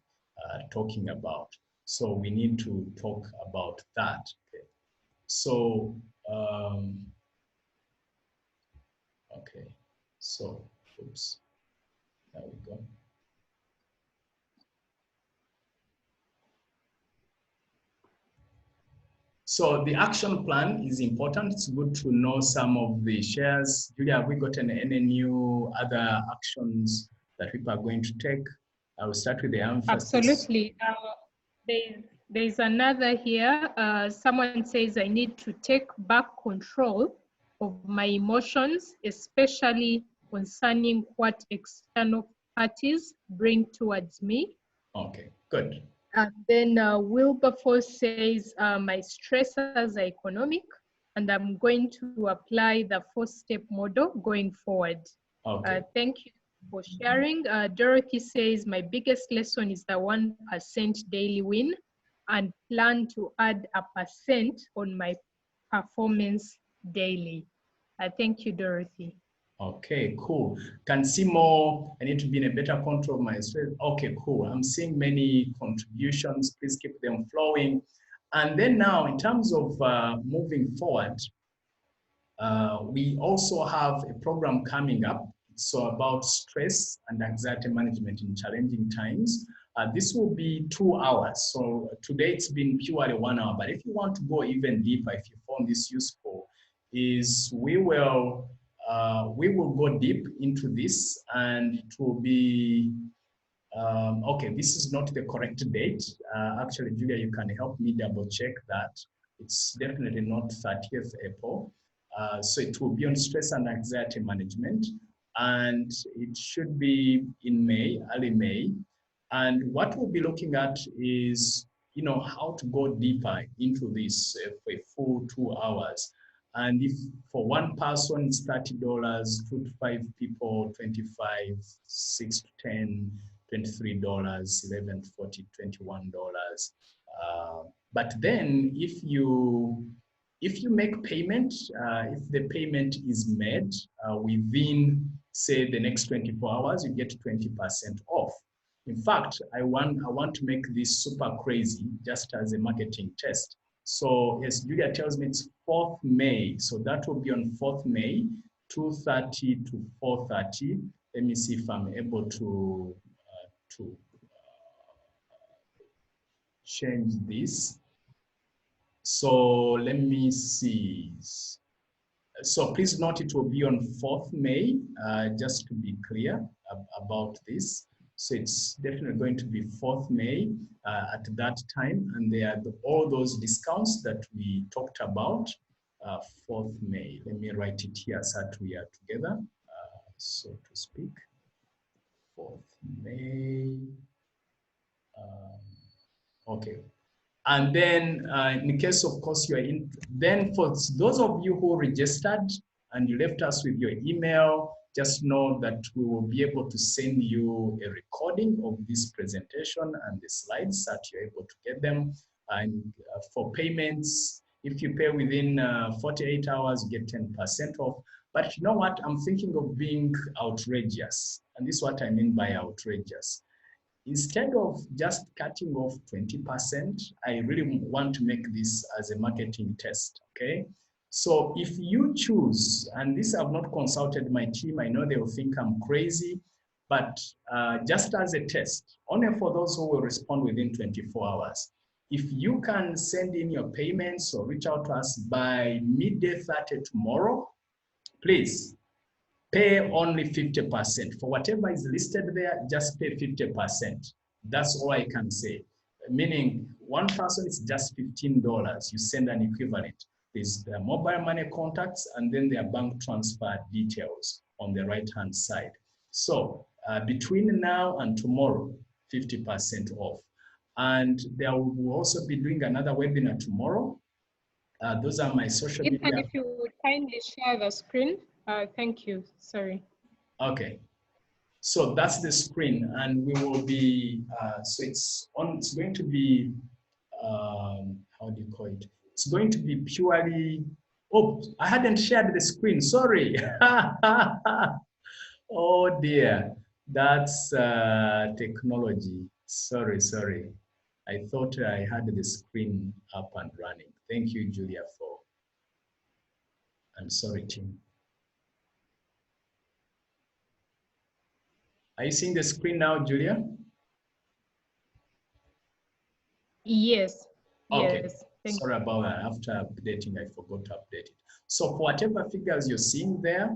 talking about. So we need to talk about that. Okay. So, okay. So, oops, there we go. So the action plan is important. It's good to know some of the shares. Julia, have we gotten any new other actions that people are going to take? I will start with the emphasis. Absolutely. There's another here. Someone says, I need to take back control of my emotions, especially concerning what external parties bring towards me. Okay, good. And then Wilberforce says, my stressors are economic, and I'm going to apply the 4-step model going forward. Okay. Thank you for sharing. Dorothy says, my biggest lesson is the 1% daily win, and plan to add a percent on my performance daily. Thank you, Dorothy. Okay, cool. Can see more. I need to be in a better control of my stress. Okay, cool. I'm seeing many contributions. Please keep them flowing. And then now, in terms of moving forward, we also have a program coming up. So about stress and anxiety management in challenging times. This will be 2 hours. So today it's been purely 1 hour, but if you want to go even deeper, if you found this useful, is we will go deep into this, and it will be, okay, this is not the correct date. Actually, Julia, you can help me double check that. It's definitely not 30th April. So it will be on stress and anxiety management, and it should be in May, early May. And what we'll be looking at is, how to go deeper into this for a full 2 hours. And if for one person it's $30, 2 to 5 people, 25, 6 to 10, $23, 11 to 40, $21. But then if you make payment, if the payment is made within, say, the next 24 hours, you get 20% off. In fact, I want to make this super crazy just as a marketing test. So as Julia tells me, it's 4th May. So that will be on 4th May, 2:30 to 4:30. Let me see if I'm able to change this. So let me see. So please note it will be on 4th May, just to be clear about this. So it's definitely going to be 4th May at that time. And there are all those discounts that we talked about, 4th May. Let me write it here so that we are together, so to speak. 4th May. Okay. And then in case, of course, you're in, then for those of you who registered and you left us with your email, just know that we will be able to send you a recording of this presentation and the slides that you're able to get them. And for payments, if you pay within 48 hours, you get 10% off. But you know what? I'm thinking of being outrageous. And this is what I mean by outrageous. Instead of just cutting off 20%, I really want to make this as a marketing test, okay? So if you choose, and this I've not consulted my team, I know they will think I'm crazy, but just as a test, only for those who will respond within 24 hours. If you can send in your payments or reach out to us by midday 30 tomorrow, please, pay only 50%. For whatever is listed there, just pay 50%. That's all I can say. Meaning, one person is just $15. You send an equivalent. There's their mobile money contacts and then their bank transfer details on the right-hand side. So between now and tomorrow, 50% off. And there will also be doing another webinar tomorrow. Those are my social media. Ethan, if you would kindly share the screen. Thank you. Sorry. Okay. So that's the screen, and we will be, so it's going to be, how do you call it? It's going to be purely, oh, I hadn't shared the screen, sorry. Oh dear, that's technology. Sorry. I thought I had the screen up and running. Thank you, Julia, I'm sorry, team. Are you seeing the screen now, Julia? Yes. Okay. Yes. Sorry about that. After updating, I forgot to update it. So for whatever figures you're seeing there,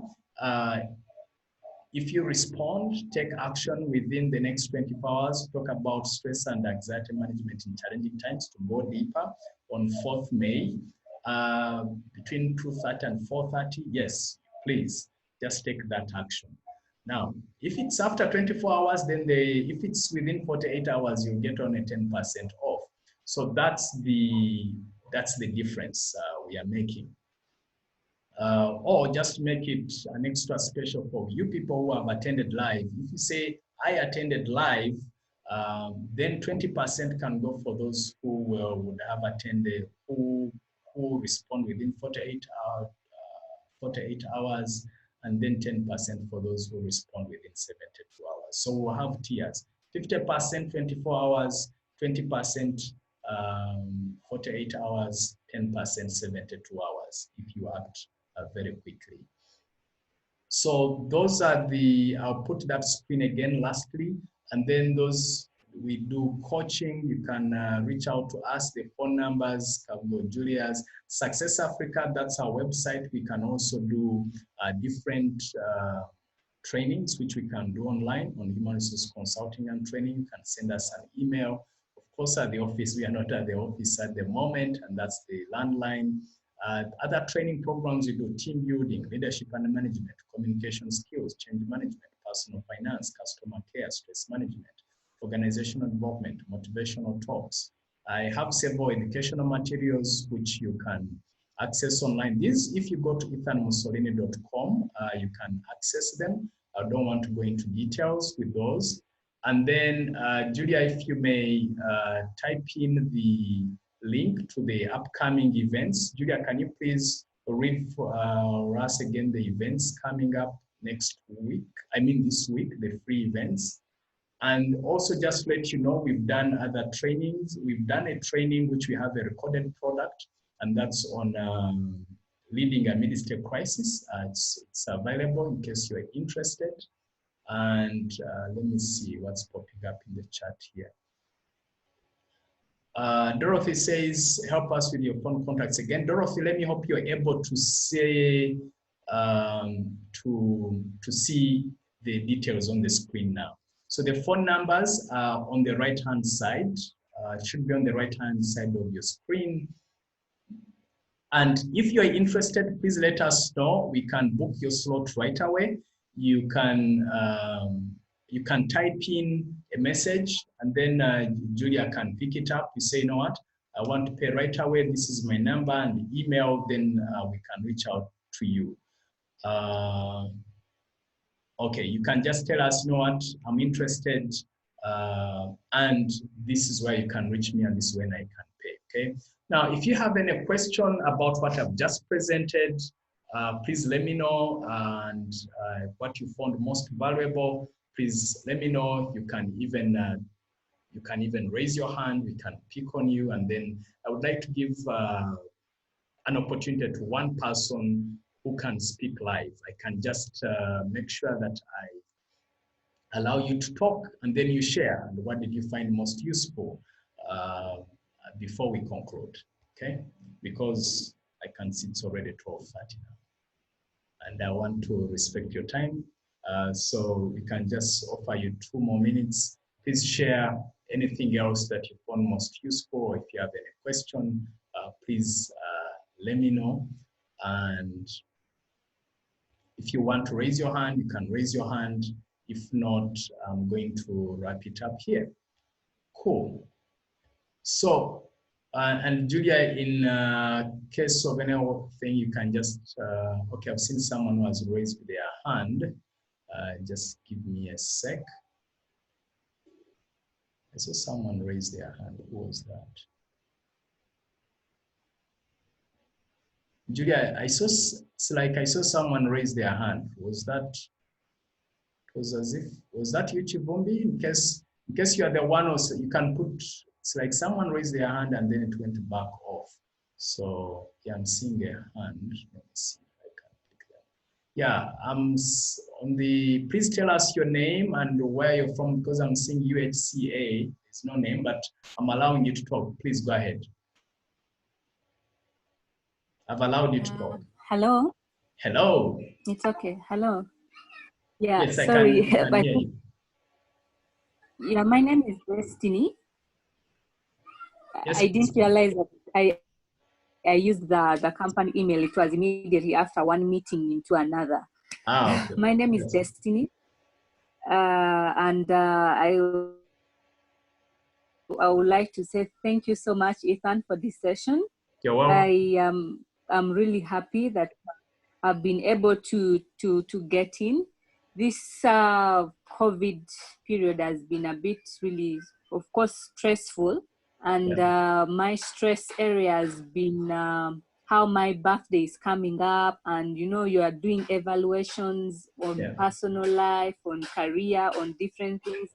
if you respond, take action within the next 24 hours, talk about stress and anxiety management in challenging times to go deeper on 4th May, between 2:30 and 4:30, yes, please, just take that action. Now, if it's after 24 hours, then if it's within 48 hours, you get on a 10% off. So that's the difference we are making. Or just make it an extra special for you people who have attended live. If you say, I attended live, then 20% can go for those who would have attended, who respond within 48 hours, and then 10% for those who respond within 72 hours. So we'll have tiers, 50%, 24 hours, 20%, 48 hours, 10%, 72 hours, if you act very quickly. So those are I'll put that screen again lastly, and then those, we do coaching. You can reach out to us, the phone numbers, Julia's, Success Africa, that's our website. We can also do different trainings, which we can do online on human resource consulting and training. You can send us an email. Of course, at the office, we are not at the office at the moment, and that's the landline. Other training programs, you do team building, leadership and management, communication skills, change management, personal finance, customer care, stress management, organizational development, motivational talks. I have several educational materials which you can access online. These, if you go to ethanmussolini.com, you can access them. I don't want to go into details with those. And then, Julia, if you may type in the link to the upcoming events. Julia, can you please read for us again the events coming up next week? I mean this week, the free events. And also just let you know, we've done other trainings. We've done a training which we have a recorded product, and that's on leading amidst a crisis. It's available in case you're interested. And let me see what's popping up in the chat here. Dorothy says, help us with your phone contacts. Again, Dorothy, let me hope you're able to say, to see the details on the screen now. So the phone numbers are on the right-hand side. It should be on the right-hand side of your screen. And if you're interested, please let us know. We can book your slot right away. You can type in a message, and then Julia can pick it up. You say, you know what, I want to pay right away. This is my number and email. Then we can reach out to you. Okay, you can just tell us, you know what, I'm interested, and this is where you can reach me, and this is when I can pay, okay? Now, if you have any question about what I've just presented, please let me know, and what you found most valuable, please let me know. You can even raise your hand, we can pick on you, and then I would like to give an opportunity to one person who can speak live. I can just make sure that I allow you to talk, and then you share. And what did you find most useful before we conclude? Okay, because I can see it's already 12:30 now, and I want to respect your time. So we can just offer you 2 more minutes. Please share anything else that you found most useful. If you have any question, please let me know. And if you want to raise your hand, you can raise your hand. If not, I'm going to wrap it up here. Cool. So, and Julia, in case of anything, you can just, okay, I've seen someone who has raised their hand. Just give me a sec. I saw someone raise their hand. Who was that? Julia, I saw, it's like I saw someone raise their hand. Was that, it was as if, was that you, Chivumbi? In case you are the one, also, you can put, it's like someone raised their hand and then it went back off. So yeah, I'm seeing a hand. Let me see if I can click that. Yeah, on the, please tell us your name and where you're from, because I'm seeing UHCA. There's no name, but I'm allowing you to talk. Please go ahead. I've allowed you to talk. Hello. Hello. It's okay. Hello. Yeah, Yes, sorry. I can hear you. Yeah, my name is Destiny. Yes, I didn't realize that I used the company email. It was immediately after one meeting into another. Ah, okay. My name is Destiny. And I would like to say thank you so much, Ethan, for this session. You're welcome. I'm really happy that I've been able to get in. This COVID period has been a bit really, of course, stressful. And my stress area has been how my birthday is coming up, and you know, you are doing evaluations on personal life, on career, on different things,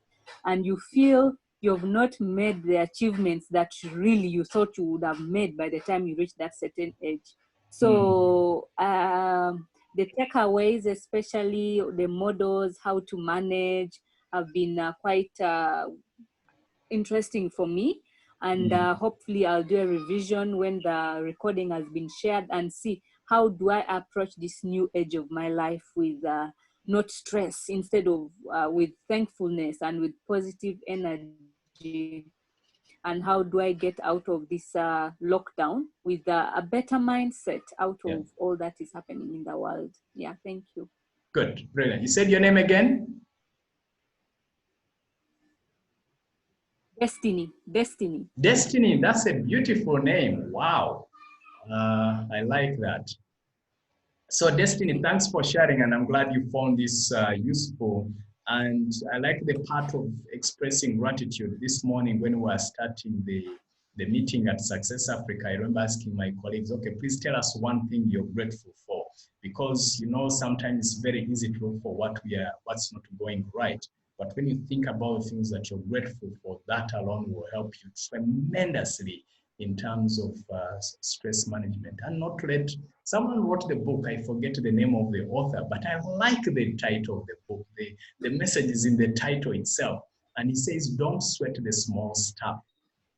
and you feel you've not made the achievements that really you thought you would have made by the time you reach that certain age. So the takeaways, especially the models, how to manage, have been quite interesting for me. And hopefully I'll do a revision when the recording has been shared and see how do I approach this new age of my life with not stress, instead of with thankfulness and with positive energy. And how do I get out of this lockdown with a better mindset out of all that is happening in the world. Yeah, thank you. Good, brilliant. You said your name again? Destiny. Destiny. Destiny, that's a beautiful name. Wow. I like that. So Destiny, thanks for sharing, and I'm glad you found this useful. And I like the part of expressing gratitude. This morning when we were starting the meeting at Success Africa, I remember asking my colleagues, okay, please tell us one thing you're grateful for. Because, you know, sometimes it's very easy to look for what's not going right. But when you think about things that you're grateful for, that alone will help you tremendously in terms of stress management. And not to let, someone wrote the book, I forget the name of the author, but I like the title of the book. The message is in the title itself. And he says, don't sweat the small stuff.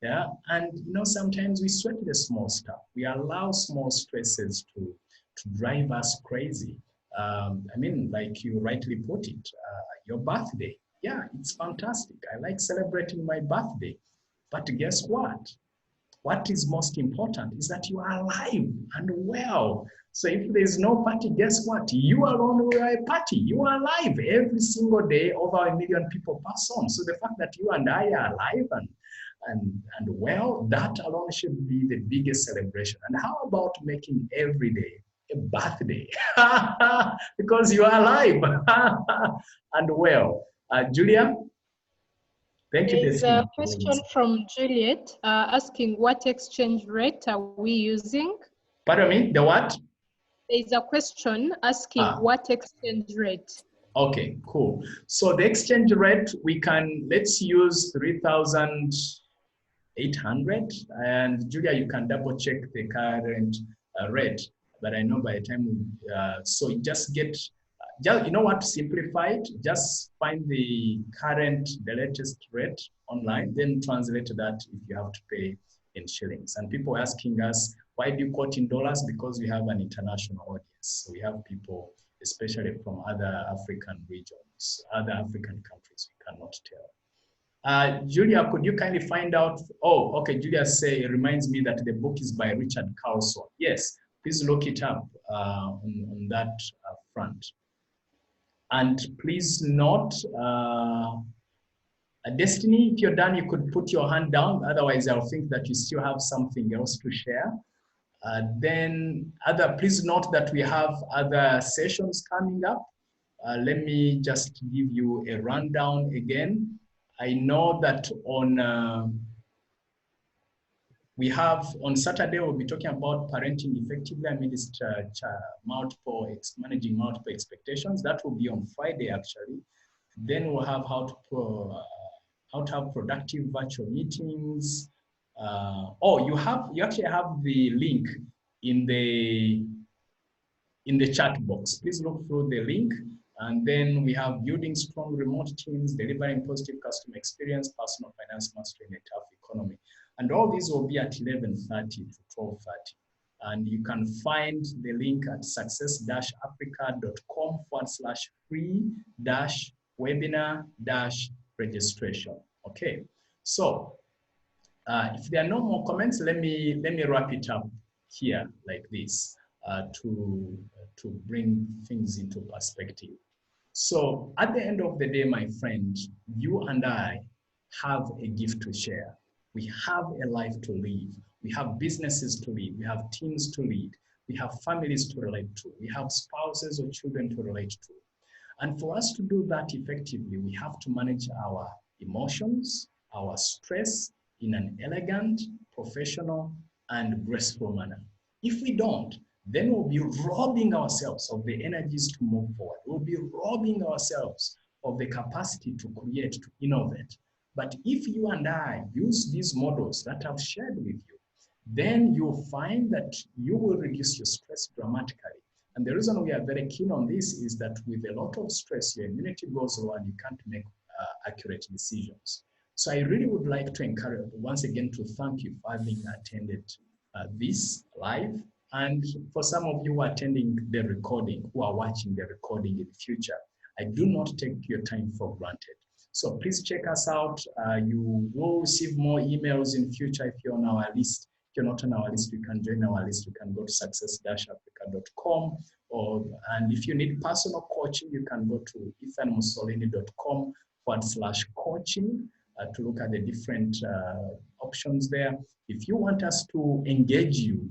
Yeah, and sometimes we sweat the small stuff. We allow small stresses to drive us crazy. I mean, like you rightly put it, your birthday. Yeah, it's fantastic. I like celebrating my birthday. But guess what? What is most important is that you are alive and well. So if there is no party, guess what? You alone will a party. You are alive every single day. Over 1 million people pass on. So the fact that you and I are alive and well, that alone should be the biggest celebration. And how about making every day a birthday? Because you are alive and well. Julia, thank you, There's a Destiny. question from Juliet asking what exchange rate are we using? Pardon me, the what? There's a question asking what exchange rate? Okay, cool. So the exchange rate, let's use 3,800. And Julia, you can double check the current rate. But I know by the time, so just you know what, to simplify it, just find the latest rate online, then translate that if you have to pay in shillings. And people asking us, why do you quote in dollars? Because we have an international audience. So we have people, especially from other African regions, other African countries, we cannot tell. Julia, could you kindly find out? Oh, okay. Julia it reminds me that the book is by Richard Carlson. Yes, please look it up on that front. And please note, Destiny, if you're done, you could put your hand down. Otherwise, I'll think that you still have something else to share. Please note that we have other sessions coming up. Let me just give you a rundown again. I know that on Saturday, we'll be talking about parenting effectively amidst managing multiple expectations. That will be on Friday, actually. Then we'll have how to have productive virtual meetings. You actually have the link in the chat box. Please look through the link. And then we have building strong remote teams, delivering positive customer experience, personal finance mastery in a tough economy. And all these will be at 11:30 to 12:30. And you can find the link at success-africa.com/free-webinar-registration. Okay, so if there are no more comments, let me wrap it up here like this to bring things into perspective. So at the end of the day, my friend, you and I have a gift to share. We have a life to live. We have businesses to lead. We have teams to lead. We have families to relate to. We have spouses or children to relate to. And for us to do that effectively, we have to manage our emotions, our stress in an elegant, professional, and graceful manner. If we don't, then we'll be robbing ourselves of the energies to move forward. We'll be robbing ourselves of the capacity to create, to innovate. But if you and I use these models that I've shared with you, then you'll find that you will reduce your stress dramatically. And the reason we are very keen on this is that with a lot of stress, your immunity goes low and you can't make accurate decisions. So I really would like to encourage, once again, to thank you for having attended this live. And for some of you who are attending the recording, who are watching the recording in the future, I do not take your time for granted. So please check us out. You will receive more emails in future if you're on our list. If you're not on our list, you can join our list. You can go to success-africa.com, and if you need personal coaching, you can go to ethanmussolini.com/coaching to look at the different options there. If you want us to engage you,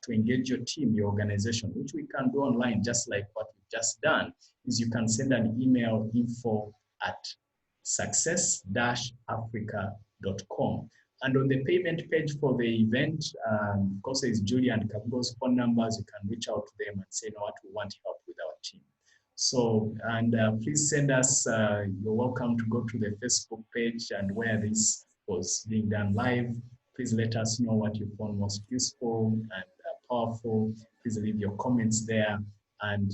to engage your team, your organization, which we can do online, just like what we've just done, is you can send an email info@success-africa.com. And on the payment page for the event, of course, there's Julia and Kabugo's phone numbers. You can reach out to them and say, what, we want help with our team. So, and please send us, you're welcome to go to the Facebook page and where this was being done live. Please let us know what you found most useful and powerful. Please leave your comments there. And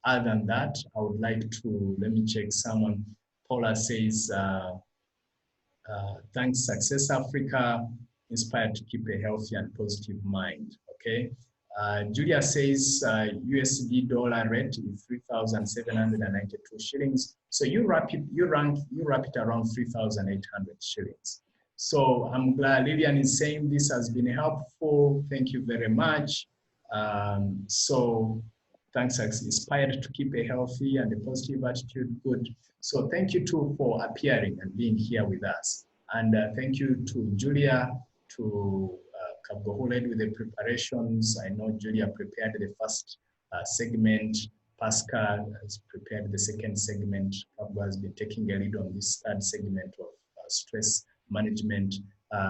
other than that, I would like to, let me check someone. Paula says, Thanks, Success Africa, inspired to keep a healthy and positive mind. Okay. Julia says USD dollar rate is 3,792 shillings. So you wrap it around 3,800 shillings. So I'm glad Lillian is saying this has been helpful. Thank you very much. So thanks, inspired to keep a healthy and a positive attitude. Good. So thank you too for appearing and being here with us. And thank you to Julia, to Kabgo, who led with the preparations. I know Julia prepared the first segment. Pascal has prepared the second segment. Kabgo has been taking a lead on this third segment of stress management.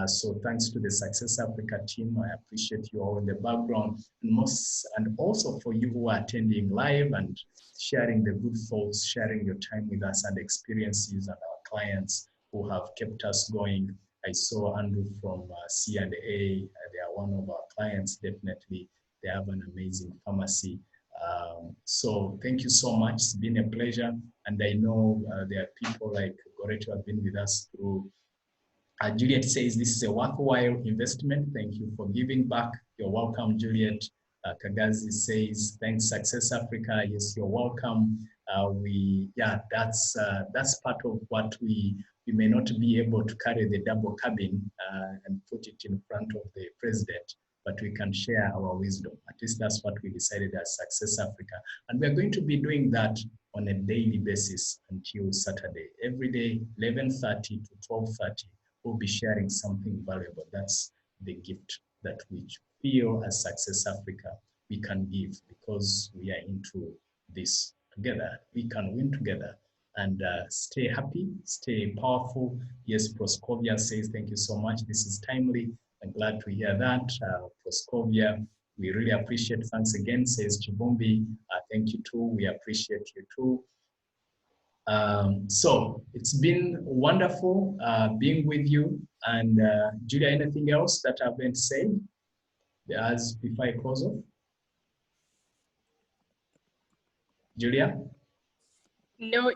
So thanks to the Success Africa team. I appreciate you all in the background, and also for you who are attending live and sharing the good thoughts, sharing your time with us and experiences, and our clients who have kept us going. I saw Andrew from C&A. They are one of our clients, definitely. They have an amazing pharmacy. So thank you so much. It's been a pleasure. And I know there are people like Goretti who have been with us through. Juliet says this is a worthwhile investment. Thank you for giving back. You're welcome, Juliet. Kagazi says, thanks, Success Africa. Yes, you're welcome. That's part of what we may not be able to carry the double cabin and put it in front of the president, but we can share our wisdom. At least that's what we decided as Success Africa. And we're going to be doing that on a daily basis until Saturday. Every day, 11:30 to 12:30. We'll be sharing something valuable. That's the gift that we feel as Success Africa we can give, because we are into this together. We can win together and stay happy, stay powerful. Yes, Proscovia says, thank you so much. This is timely. I'm glad to hear that. Proscovia, we really appreciate. Thanks again, says Chibumbi. Thank you too. We appreciate you too. So it's been wonderful being with you. And Julia, anything else that I've been saying as before I close off? Julia? No,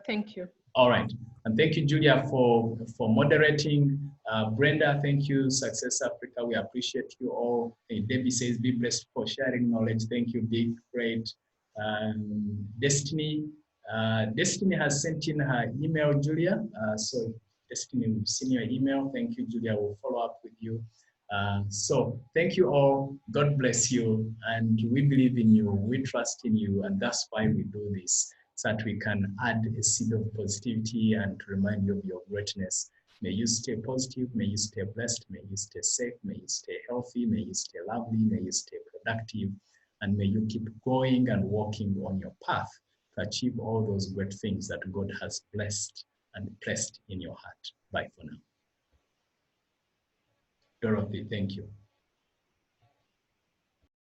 thank you. All right. And thank you, Julia, for moderating. Brenda, thank you. Success Africa, we appreciate you all. Hey, Debbie says, be blessed for sharing knowledge. Thank you, big, great. Destiny has sent in her email, Julia. So Destiny, we've seen your email. Thank you, Julia. We'll follow up with you. So thank you all. God bless you. And we believe in you. We trust in you. And that's why we do this, so that we can add a seed of positivity and to remind you of your greatness. May you stay positive. May you stay blessed. May you stay safe. May you stay healthy. May you stay lovely. May you stay productive. And may you keep going and walking on your path to achieve all those great things that God has blessed and placed in your heart. Bye for now. Dorothy, thank you.